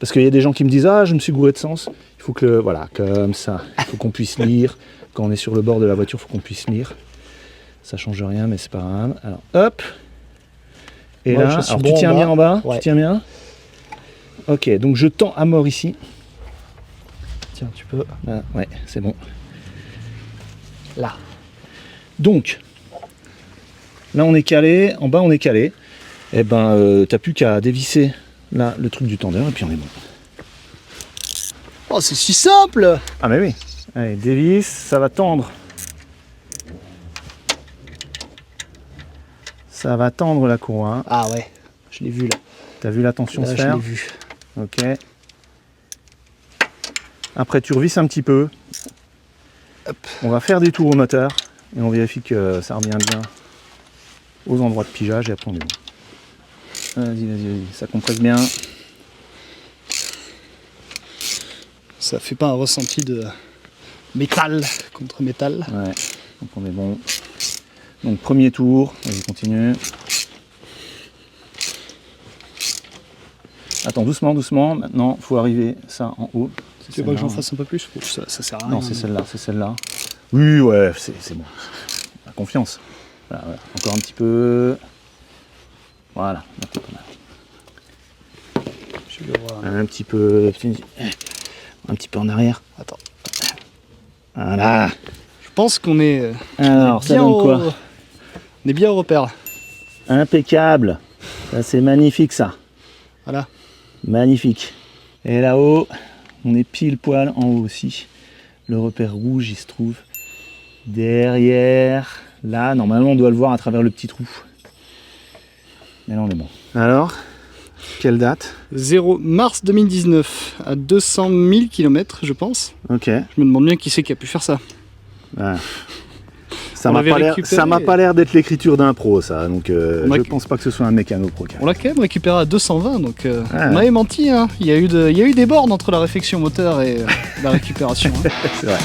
Parce qu'il y a des gens qui me disent ah, je me suis gouré de sens. Il faut que voilà, comme ça. Il faut qu'on puisse lire. Quand on est sur le bord de la voiture, il faut qu'on puisse lire. Ça change rien, mais c'est pas grave. Alors, hop. Et Moi, là, alors, tu tiens bien en bas. Ouais. Tu tiens bien. Ok, donc je tends à mort ici. Tiens, tu peux. Là, ouais, c'est bon. Là. Donc, là on est calé, en bas on est calé. Et ben, t'as plus qu'à dévisser là le truc du tendeur et puis on est bon. Oh, c'est si simple! Ah mais oui. Allez, dévisse, ça va tendre. Ça va tendre la courroie. Ah ouais, je l'ai vu là. T'as vu la tension se Là, je faire? l'ai vu. Ok. Après tu revisses un petit peu. Hop. On va faire des tours au moteur et on vérifie que ça revient bien aux endroits de pigeage et après on est bon. Vas-y, ça compresse bien. Ça fait pas un ressenti de métal contre métal. Ouais, donc on est bon. Donc premier tour, vas-y continue. Attends, doucement, maintenant il faut arriver ça en haut. Tu veux pas que j'en fasse un peu plus? Ça sert à rien. Non, c'est celle-là. Oui, ouais, c'est bon. La confiance. Voilà. Encore un petit peu. Voilà. Je vais le voir. Un petit peu en arrière. Attends. Voilà. Je pense qu'on est. Alors, ça bien donne quoi? On est bien au repère. Impeccable. Ça, c'est magnifique, ça. Voilà. Magnifique. Et là-haut, on est pile poil en haut aussi. Le repère rouge, il se trouve derrière. Là, normalement, on doit le voir à travers le petit trou. Mais là, on est bon. Alors, quelle date? 0 mars 2019, à 200 000 km, je pense. Ok. Je me demande bien qui c'est qui a pu faire ça. Ah. Ça On m'a l'avait pas l'air, récupéré. ça m'a pas l'air d'être l'écriture d'un pro, ça. Donc, On a- je pense pas que ce soit un mécano pro. On l'a quand même récupéré à 220, donc Ah. on m'avait menti. Hein. Il y a eu des bornes entre la réflexion moteur et la récupération. hein. C'est vrai.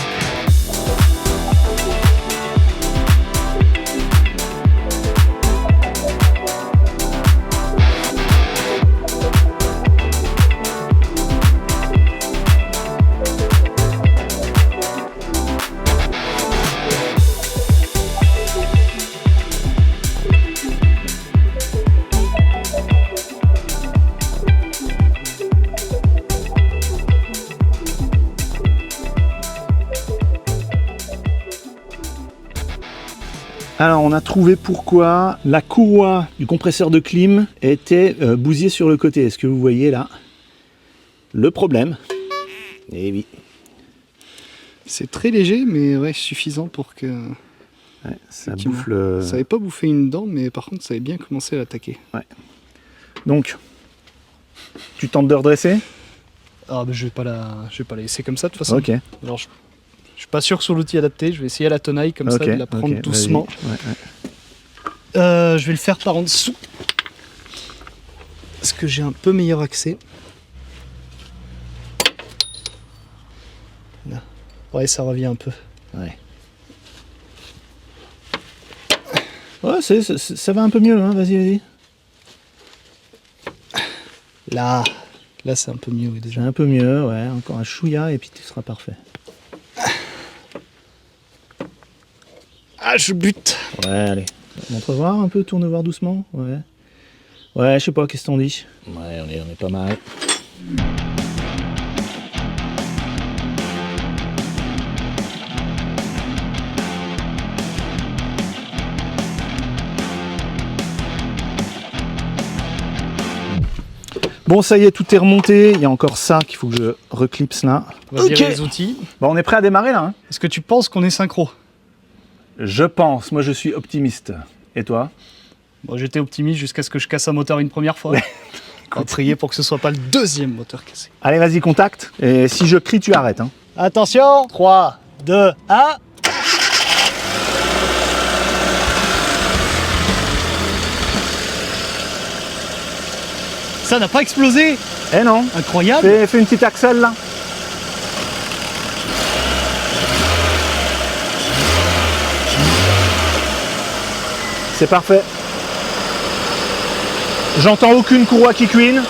Alors, on a trouvé pourquoi la courroie du compresseur de clim était bousillée sur le côté. Est-ce que vous voyez là le problème? Eh oui. C'est très léger, mais ouais, suffisant pour que Ouais, ça Effectivement. bouffe le... ça n'avait pas bouffé une dent, mais par contre, ça avait bien commencé à l'attaquer. Donc, tu tentes de redresser? Ah, bah, je vais pas la laisser comme ça de toute façon. Ok. Alors, je suis pas sûr sur l'outil adapté. Je vais essayer à la tenaille comme ça, de la prendre ok, doucement. vas-y. Ouais. Je vais le faire par en dessous. Parce que j'ai un peu meilleur accès. Là. Ouais, ça revient un peu. Ouais, ça va un peu mieux, hein. Vas-y. Là, c'est un peu mieux oui, déjà. Un peu mieux, ouais. Encore un chouïa et puis tu seras parfait. Ah, je bute. Ouais, allez. Montre voir un peu, tourne voir doucement. Ouais. Ouais, je sais pas, qu'est-ce qu'on dit? Ouais, on est pas mal. Bon, ça y est, tout est remonté. Il y a encore ça qu'il faut que je reclipse là. On va virer les outils. Bon, on est prêt à démarrer là, hein? Est-ce que tu penses qu'on est synchro? Je pense. Moi, je suis optimiste. Et toi? Bon, j'étais optimiste jusqu'à ce que je casse un moteur une première fois. On va prier pour que ce soit pas le deuxième moteur cassé. Allez, vas-y, contact. Et si je crie, tu arrêtes, hein? Attention, 3, 2, 1. Ça n'a pas explosé. Eh non. Incroyable. Fais une petite axle là. C'est parfait. J'entends aucune courroie qui cuine.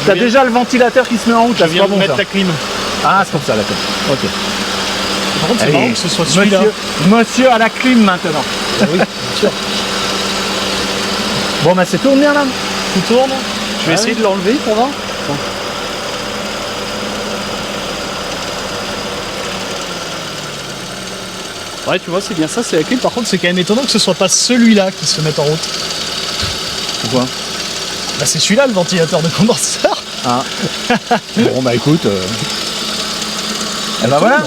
T'as viens- déjà le ventilateur qui se met en route. Je là, c'est viens pas de bon, mettre ça. la clim. Ah, c'est pour ça, d'accord. Ok. Par contre, c'est Allez, marrant que ce soit celui-là. Monsieur à la clim maintenant. Ah oui, bien sûr. Bon, bah c'est tourné là. Tout tourne. Je vais Ah essayer oui. de l'enlever pour voir. Ouais, tu vois, c'est bien ça, c'est la clim. Par contre, c'est quand même étonnant que ce soit pas celui-là qui se mette en route. Pourquoi? Bah, c'est celui-là le ventilateur de condenseur. Ah. Bon, bah écoute. Eh bah voilà.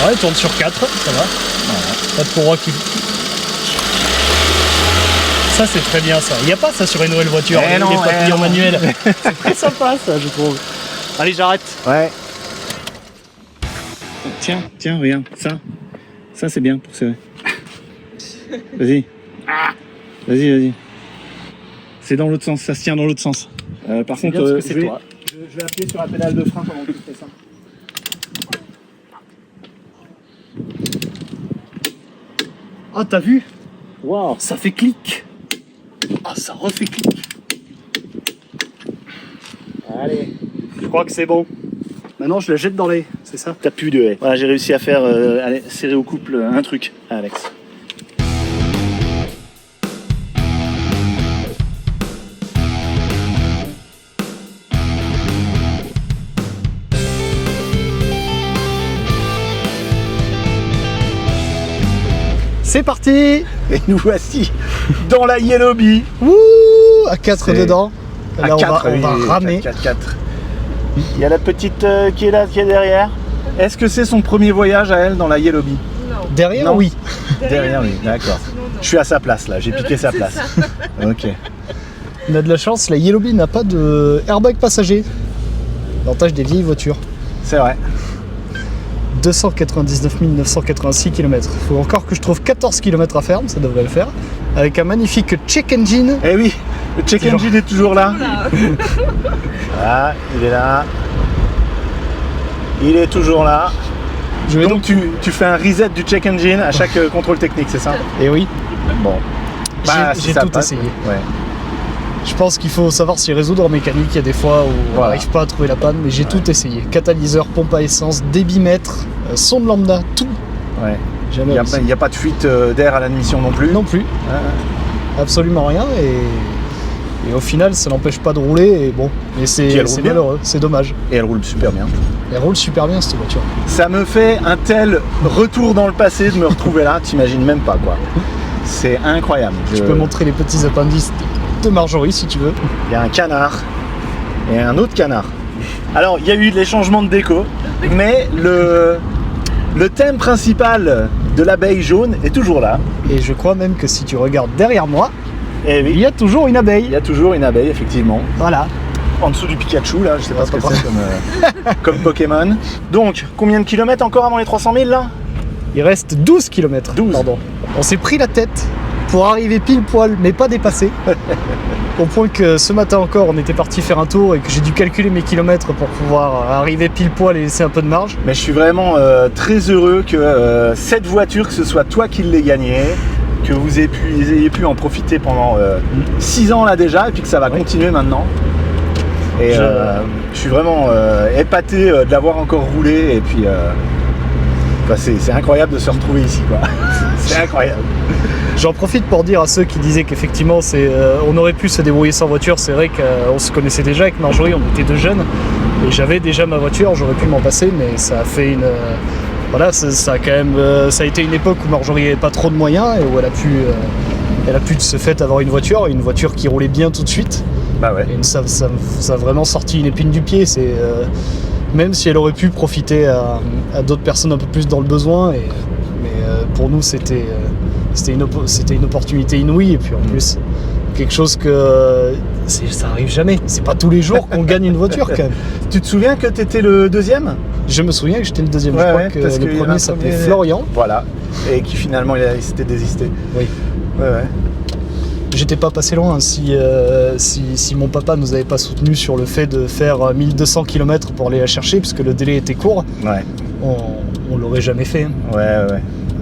Ouais, il tourne sur 4, ça va. Pas de courroie qui. Ça, c'est très bien ça. Il n'y a pas ça sur une nouvelle voiture, Eh les non, papillons non. manuels. C'est très sympa ça, je trouve. Allez, j'arrête. Ouais. Tiens, regarde, ça c'est bien pour serrer. Vas-y. Vas-y. C'est dans l'autre sens, ça se tient dans l'autre sens. Par contre, bien parce que c'est je vais toi. je vais appuyer sur la pédale de frein pendant que tu fais ça. Oh, t'as vu? Waouh. Ça fait clic. Ah, ça refait clic. Allez. Je crois que c'est bon. Maintenant, je la jette dans les. C'est ça? T'as plus de haie. Voilà, j'ai réussi à faire serrer au couple un truc, Alex. C'est parti. Et nous voici dans la Yellow Bee. Wouh, à 4 C'est- dedans. À Là, on 4, va ramer. 4. Il y a la petite qui est là, qui est derrière. Est-ce que c'est son premier voyage à elle dans la Yellow Bee? Derrière, Non. oui. Derrière, oui, d'accord. Je suis à sa place là, j'ai piqué sa place. Ok. On a de la chance, la Yellow Bee n'a pas de airbag passager. L'avantage des vieilles voitures. C'est vrai. 299 986 km. Il faut encore que je trouve 14 km à faire, mais ça devrait le faire. Avec un magnifique check engine. Eh oui, le check Toujours. engine est toujours là. Ah, il est là. Il est toujours là. Je vais Donc tu fais un reset du check engine à chaque contrôle technique, c'est ça? Et oui, Bon. j'ai ça tout passe. essayé. Ouais. Je pense qu'il faut savoir s'y résoudre en mécanique. Il y a des fois où on Voilà. n'arrive pas à trouver la panne, mais j'ai tout essayé. Catalyseur, pompe à essence, débitmètre, sonde lambda, tout. Ouais. Jamais réussi. Il n'y a pas de fuite d'air à l'admission non plus. Non plus, Ah, absolument rien. Et au final, ça n'empêche pas de rouler. Et bon, mais Puis c'est elle roule bien. malheureux, c'est dommage. et elle roule super bien. Elle roule super bien cette voiture. Ça me fait un tel retour dans le passé de me retrouver là, t'imagines même pas quoi. C'est incroyable. Je peux montrer les petits appendices de Marjorie si tu veux. Il y a un canard et un autre canard. Alors, il y a eu les changements de déco, mais le thème principal de l'abeille jaune est toujours là. Et je crois même que si tu regardes derrière moi, Et il oui, y a toujours une il abeille. y a toujours une abeille, effectivement. Voilà. En dessous du Pikachu, là, je sais pas ce que Attends. c'est comme Pokémon. Donc, combien de kilomètres encore avant les 300 000 là? Il reste 12 km. 12. Pardon. On s'est pris la tête pour arriver pile poil, mais pas dépasser. Au point que ce matin encore, on était parti faire un tour et que j'ai dû calculer mes kilomètres pour pouvoir arriver pile poil et laisser un peu de marge. Mais je suis vraiment très heureux que cette voiture, que ce soit toi qui l'aies gagnée, que vous ayez pu en profiter pendant 6 ans là déjà, et puis que ça va continuer maintenant. Et je suis vraiment épaté de l'avoir encore roulé, et puis bah, c'est incroyable de se retrouver ici, quoi. C'est incroyable. J'en profite pour dire à ceux qui disaient qu'effectivement on aurait pu se débrouiller sans voiture. C'est vrai qu'on se connaissait déjà avec Marjorie, on était deux jeunes et j'avais déjà ma voiture, j'aurais pu m'en passer, mais ça a fait une voilà, ça a quand même ça a été une époque où Marjorie n'avait pas trop de moyens et où elle a pu de ce fait avoir une voiture qui roulait bien tout de suite. Bah ouais. Et ça a vraiment sorti une épine du pied. C'est même si elle aurait pu profiter à d'autres personnes un peu plus dans le besoin, mais pour nous c'était une opportunité inouïe, et puis en plus quelque chose que ça arrive jamais. C'est pas tous les jours qu'on gagne une voiture quand même. Tu te souviens que t'étais le deuxième? Je me souviens que j'étais le deuxième. Ouais, Je crois ouais, que parce qu'il y le avait un premier s'appelait premier- Florian. Voilà. Et qui finalement il s'était désisté. Oui. Ouais, ouais. j'étais pas passé loin. Si mon papa nous avait pas soutenu sur le fait de faire 1200 km pour aller la chercher, puisque le délai était court, Ouais, on l'aurait jamais fait. ouais.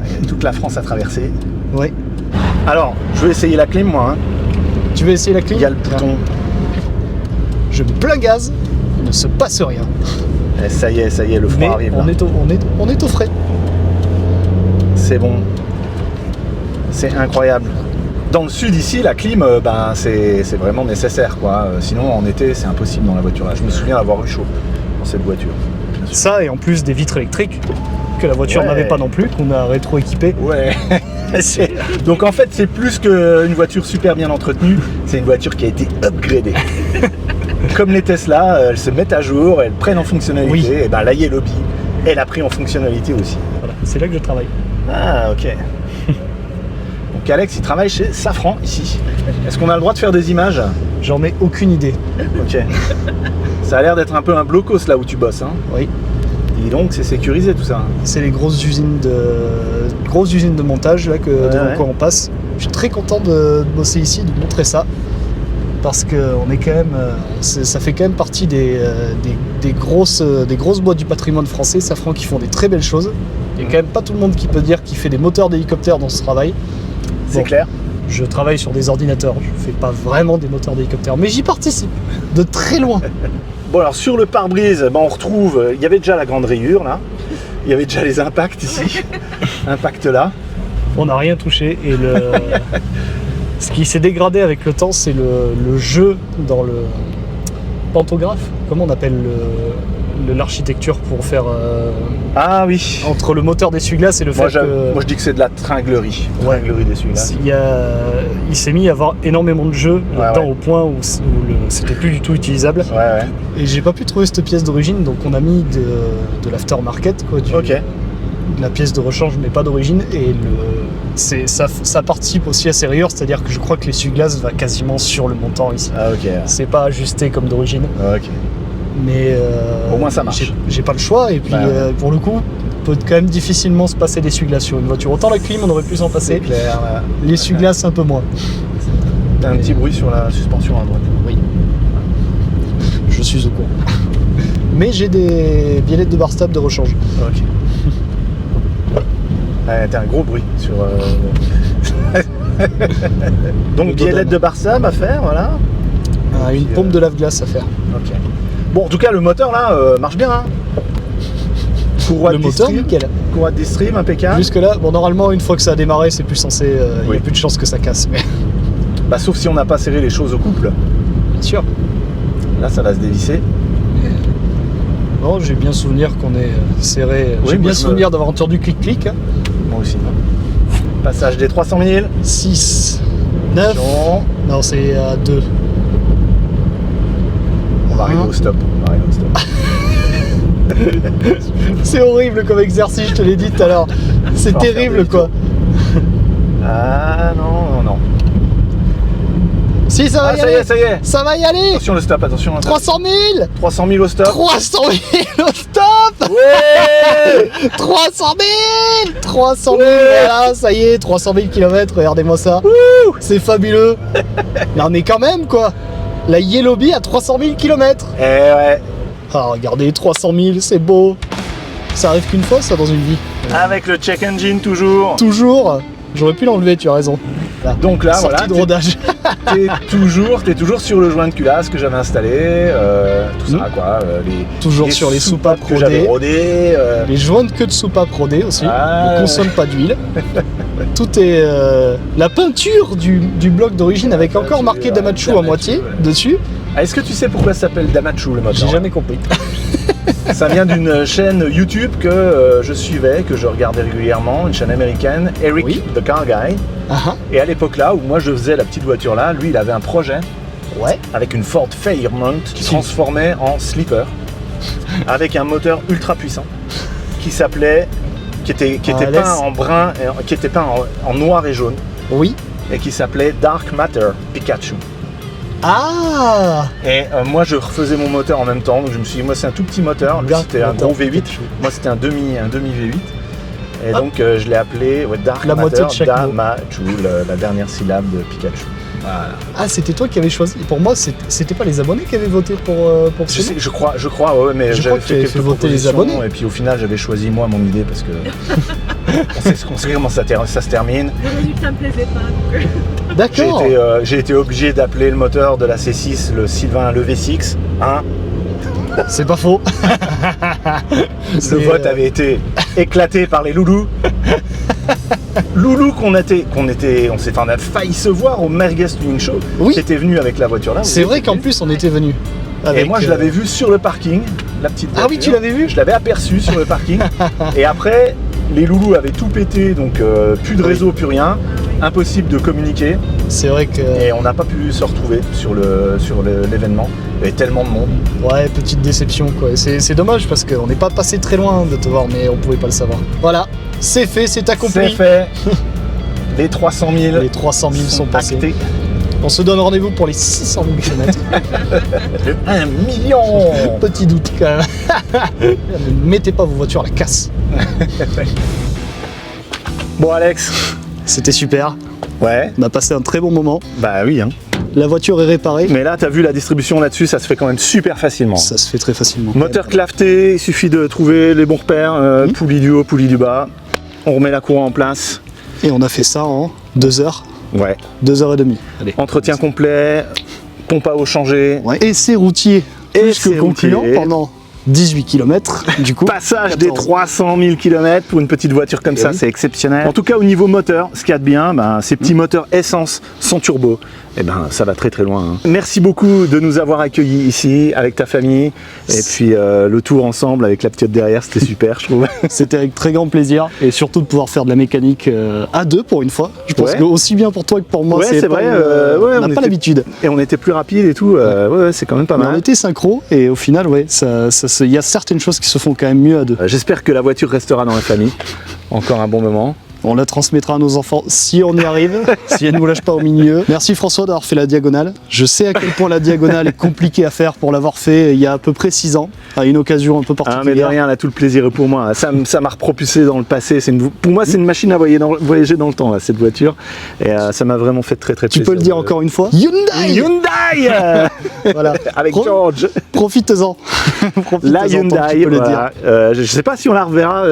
Il y a toute la France à traverser. Ouais. Alors, je vais essayer la clim, moi. Hein. Tu veux essayer la clim? Il y a le bouton. Je mets plein gaz, il ne se passe rien. Et ça y est, le froid Mais arrive. on là. est au frais. C'est bon. C'est incroyable. Dans le sud ici, la clim, c'est vraiment nécessaire, quoi. Sinon, en été, c'est impossible dans la voiture. Là, je me souviens avoir eu chaud dans cette voiture. Bien sûr. Ça, et en plus des vitres électriques, que la voiture Ouais. n'avait pas non plus, qu'on a rétro-équipé. Ouais. Donc en fait, c'est plus qu'une voiture super bien entretenue, c'est une voiture qui a été upgradée. Comme les Tesla, elles se mettent à jour, elles prennent en fonctionnalité, Oui. et ben la Yellow Bee, elle a pris en fonctionnalité aussi. Voilà, c'est là que je travaille. Ah, ok. Donc Alex, il travaille chez Safran ici. Est-ce qu'on a le droit de faire des images? J'en ai aucune idée. Ok. Ça a l'air d'être un peu un blocos là où tu bosses, hein. Oui. Et donc c'est sécurisé tout ça. C'est les grosses usines de montage là devant ouais. quoi on passe. Je suis très content de bosser ici, de montrer ça. Parce que on est quand même, ça fait quand même partie des grosses boîtes du patrimoine français, Safran, qui font des très belles choses. Il n'y a quand même pas tout le monde qui peut dire qu'il fait des moteurs d'hélicoptères dans ce travail. C'est Bon, clair. je travaille sur des ordinateurs, je fais pas vraiment des moteurs d'hélicoptères, mais j'y participe de très loin. Bon alors sur le pare-brise, on retrouve, il y avait déjà la grande rayure là, il y avait déjà les impacts ici, impact là. On n'a rien touché et ce qui s'est dégradé avec le temps, c'est le jeu dans le pantographe. Comment on appelle l'architecture pour faire Ah oui, entre le moteur d'essuie-glace et le moi, fait que moi je dis que c'est de la tringlerie, Ouais. tringlerie des celui-là. il s'est mis à avoir énormément de jeux là-dedans ouais. au point où c'était plus du tout utilisable. Ouais, Et j'ai pas pu trouver cette pièce d'origine, donc on a mis de l'aftermarket, quoi, ok. de la pièce de rechange, mais pas d'origine. Et ça participe aussi à ces rayures, c'est-à-dire que je crois que l'essuie-glace va quasiment sur le montant ici. Ah ok, C'est pas ajusté comme d'origine, ok. mais Au moins, ça marche. J'ai pas le choix, et puis Bah, ouais. pour le coup, peut quand même difficilement se passer d'essuie-glace sur une voiture. Autant la clim, on aurait pu s'en C'est passer, clair. Là. l'essuie-glace un peu moins. T'as un petit bruit sur la suspension à droite. Oui, je suis au courant. Mais j'ai des biellettes de bar stable de rechange. Ok. Ouais, t'as un gros bruit sur. Donc Le biellette Dodan. de Barsam à faire, voilà. Une pompe de lave-glace à faire. Ok. Bon, en tout cas, le moteur là marche bien. Hein. Courroie Le de moteur, Distream, nickel. courroie de Distream, impeccable. Jusque là, bon, normalement, une fois que ça a démarré, c'est plus censé. Il Oui. n'y a plus de chance que ça casse. Mais Bah, sauf si on n'a pas serré les choses au couple. bien sûr. Là, ça va se dévisser. Non, j'ai bien souvenir qu'on est serré. Oui, J'ai moi, bien je souvenir d'avoir entendu clic-clic. Moi aussi. Passage des 300 000. 6, 9. Attention. Non, c'est à 2. On va arriver au stop. On va arriver au stop. C'est horrible comme exercice, je te l'ai dit tout à l'heure. C'est Faut en faire terrible, des quoi. Ah non. Si, ça va Ah, y ça y aller. est, ça y est. Ça va y aller. Attention le stop, attention. 300 000. 300 000 au stop. 300 000 au stop. Ouais. 300 000. 300 000. Voilà, ça y est, 300 000 km. Regardez-moi ça. C'est fabuleux. Non, mais quand même, quoi. La Yellow Bee à 300 000 km. Eh ouais. Ah, regardez, 300 000, c'est beau. Ça arrive qu'une fois, ça, dans une vie. Avec le check engine toujours. Toujours. J'aurais pu l'enlever, tu as raison. Là. Donc là, Sortie voilà, de rodage. t'es toujours sur le joint de culasse que j'avais installé, tout ça quoi. Toujours sur les soupapes que j'avais rodées. rodées. Les joints de queue de soupape rodées aussi. Ah, Ne consomme pas d'huile. Tout est. La peinture du bloc d'origine avec encore peinture, marqué Damachu à Damachu, moitié ouais. dessus. Ah, est-ce que tu sais pourquoi ça s'appelle Damachu le moteur? J'ai jamais compris. Ça vient d'une chaîne YouTube que je suivais, que je regardais régulièrement, une chaîne américaine, Eric Oui. the Car Guy. Ah Et à l'époque là où moi je faisais la petite voiture là, lui il avait un projet ouais. avec une Ford Fairmont qui transformait en sleeper avec un moteur ultra puissant qui était Ah, peint en brun, qui était peint en noir et jaune Oui. et qui s'appelait Dark Matter Pikachu. Ah. Et moi je refaisais mon moteur en même temps, donc je me suis dit moi c'est un tout petit moteur, lui Dark c'était un Matter gros V8, Pikachu. moi c'était un demi V8. Et Hop. donc je l'ai appelé Dark La moitié Matter de chaque mot. Damachu, la dernière syllabe de Pikachu. Voilà. Ah, c'était toi qui avais choisi. Pour moi, c'était pas les abonnés qui avaient voté pour ce nom. Je crois, ouais, mais Je j'avais crois que tu avais quelques fait voter les propositions, abonnés. et puis au final j'avais choisi moi mon idée parce que on sait comment ça se termine. Le résultat me plaisait pas. Donc... D'accord. J'ai été obligé d'appeler le moteur de la C6 le Sylvain le V6. Hein, C'est pas faux. le vote avait été éclaté par les loulous. Loulou on a failli se voir au Merguez Tuning Show, Oui. qui était venu avec la voiture là. C'est vrai qu'en plus, on était venu. Et moi je l'avais vu sur le parking, la petite voiture. Ah oui, tu l'avais vu? Je l'avais aperçu sur le parking. Et après, les loulous avaient tout pété, donc plus de réseau, plus rien. Impossible de communiquer. C'est vrai que. Et on n'a pas pu se retrouver sur l'événement. Il y avait tellement de monde. Ouais, petite déception quoi. C'est dommage parce qu'on n'est pas passé très loin de te voir, mais on pouvait pas le savoir. Voilà, c'est fait, c'est accompli. C'est fait. Les 300 000. Les 300 000 sont passés. actés. On se donne rendez-vous pour les 600 000 km. Le 1 million. Petit doute quand même. Ne mettez pas vos voitures à la casse. Bon Alex. C'était super. Ouais. On a passé un très bon moment. Bah oui. Hein. La voiture est réparée. Mais là, t'as vu la distribution là-dessus, ça se fait quand même super facilement. Ça se fait très facilement. Moteur claveté, il suffit de trouver les bons repères, poulie du haut, poulie du bas. On remet la courroie en place. Et on a fait ça en 2 heures. Ouais. 2h30. Allez. Entretien complet, pompe à eau changée. Ouais. Et c'est routier. Et Plus que c'est concluant routier. pendant 18 km. Du coup, Passage des 14. 300 000 km pour une petite voiture comme ça, oui. c'est exceptionnel. En tout cas, au niveau moteur, ce qu'il y a de bien, ces petits moteurs essence sans turbo, ça va très très loin. Hein. Merci beaucoup de nous avoir accueillis ici avec ta famille et puis le tour ensemble avec la petite derrière, c'était super, je trouve. C'était avec très grand plaisir et surtout de pouvoir faire de la mécanique à deux pour une fois. Je pense Ouais. que aussi bien pour toi que pour moi, Ouais, c'est pas vrai, une- ouais, on n'a on pas était- l'habitude. Et on était plus rapide et tout, ouais, c'est quand même pas Mais on mal. était synchro et au final, ouais, il y a certaines choses qui se font quand même mieux à deux. J'espère que la voiture restera dans la famille. Encore un bon moment. On la transmettra à nos enfants si on y arrive, si elle ne nous lâche pas au milieu. Merci François d'avoir fait la diagonale. Je sais à quel point la diagonale est compliquée à faire pour l'avoir fait il y a à peu près 6 ans, à une occasion un peu Ah, mais de particulière. rien, là, tout le plaisir est pour moi. Ça m'a repropulsé dans le passé. Pour moi, c'est une machine à voyager dans le temps, là, cette voiture. Et ça m'a vraiment fait très très Tu plaisir. peux le dire encore une fois. Hyundai. Hyundai Voilà. Avec Pro- George. Profites-en. La Profites-en tant que Hyundai, tu peux le voilà. dire. Je sais pas si on la reverra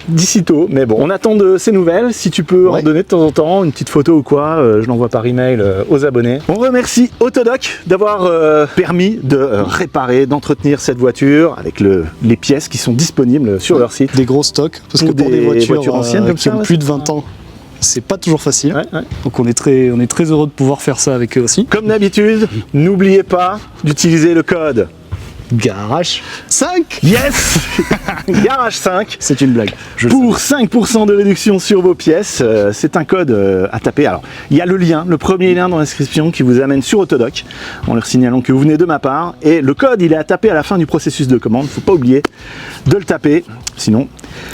d'ici tôt, mais bon, on attend de ces nouvelles. Si tu peux en Ouais. donner de temps en temps, une petite photo ou quoi, je l'envoie par email aux abonnés. On remercie Autodoc d'avoir permis de réparer, d'entretenir cette voiture avec les pièces qui sont disponibles sur leur site. Des gros stocks, parce que Pour pour des des voitures, voitures anciennes comme qui ça, ont ouais, plus de 20 ans, c'est pas toujours facile. Ouais, ouais. Donc on est très heureux de pouvoir faire ça avec eux aussi. Comme d'habitude, n'oubliez pas d'utiliser le code Garage 5. YES Garage 5 C'est une blague. Je le pour 5% de réduction sur vos pièces. C'est un code à taper. Alors, il y a le lien, le premier lien dans la description qui vous amène sur Autodoc en leur signalant que vous venez de ma part. Et le code, il est à taper à la fin du processus de commande. Faut pas oublier de le taper. Sinon,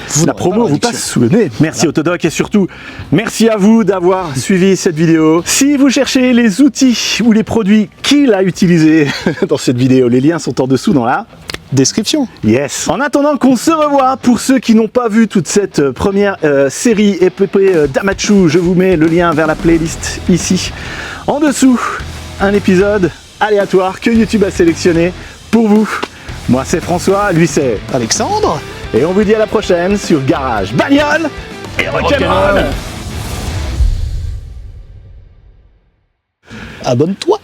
Vous la n'aurez promo pas la vous réduction. passe sous le nez. Merci Autodoc et surtout, merci à vous d'avoir suivi cette vidéo. Si vous cherchez les outils ou les produits qu'il a utilisés dans cette vidéo, les liens sont en dessous dans la Description. Yes. En attendant qu'on se revoie, pour ceux qui n'ont pas vu toute cette première série épopée d'Amachu, je vous mets le lien vers la playlist ici. En dessous, un épisode aléatoire que YouTube a sélectionné pour vous. Moi c'est François, lui c'est... Alexandre. Et on vous dit à la prochaine sur Garage Bagnole et Rock'n'Roll. Abonne-toi.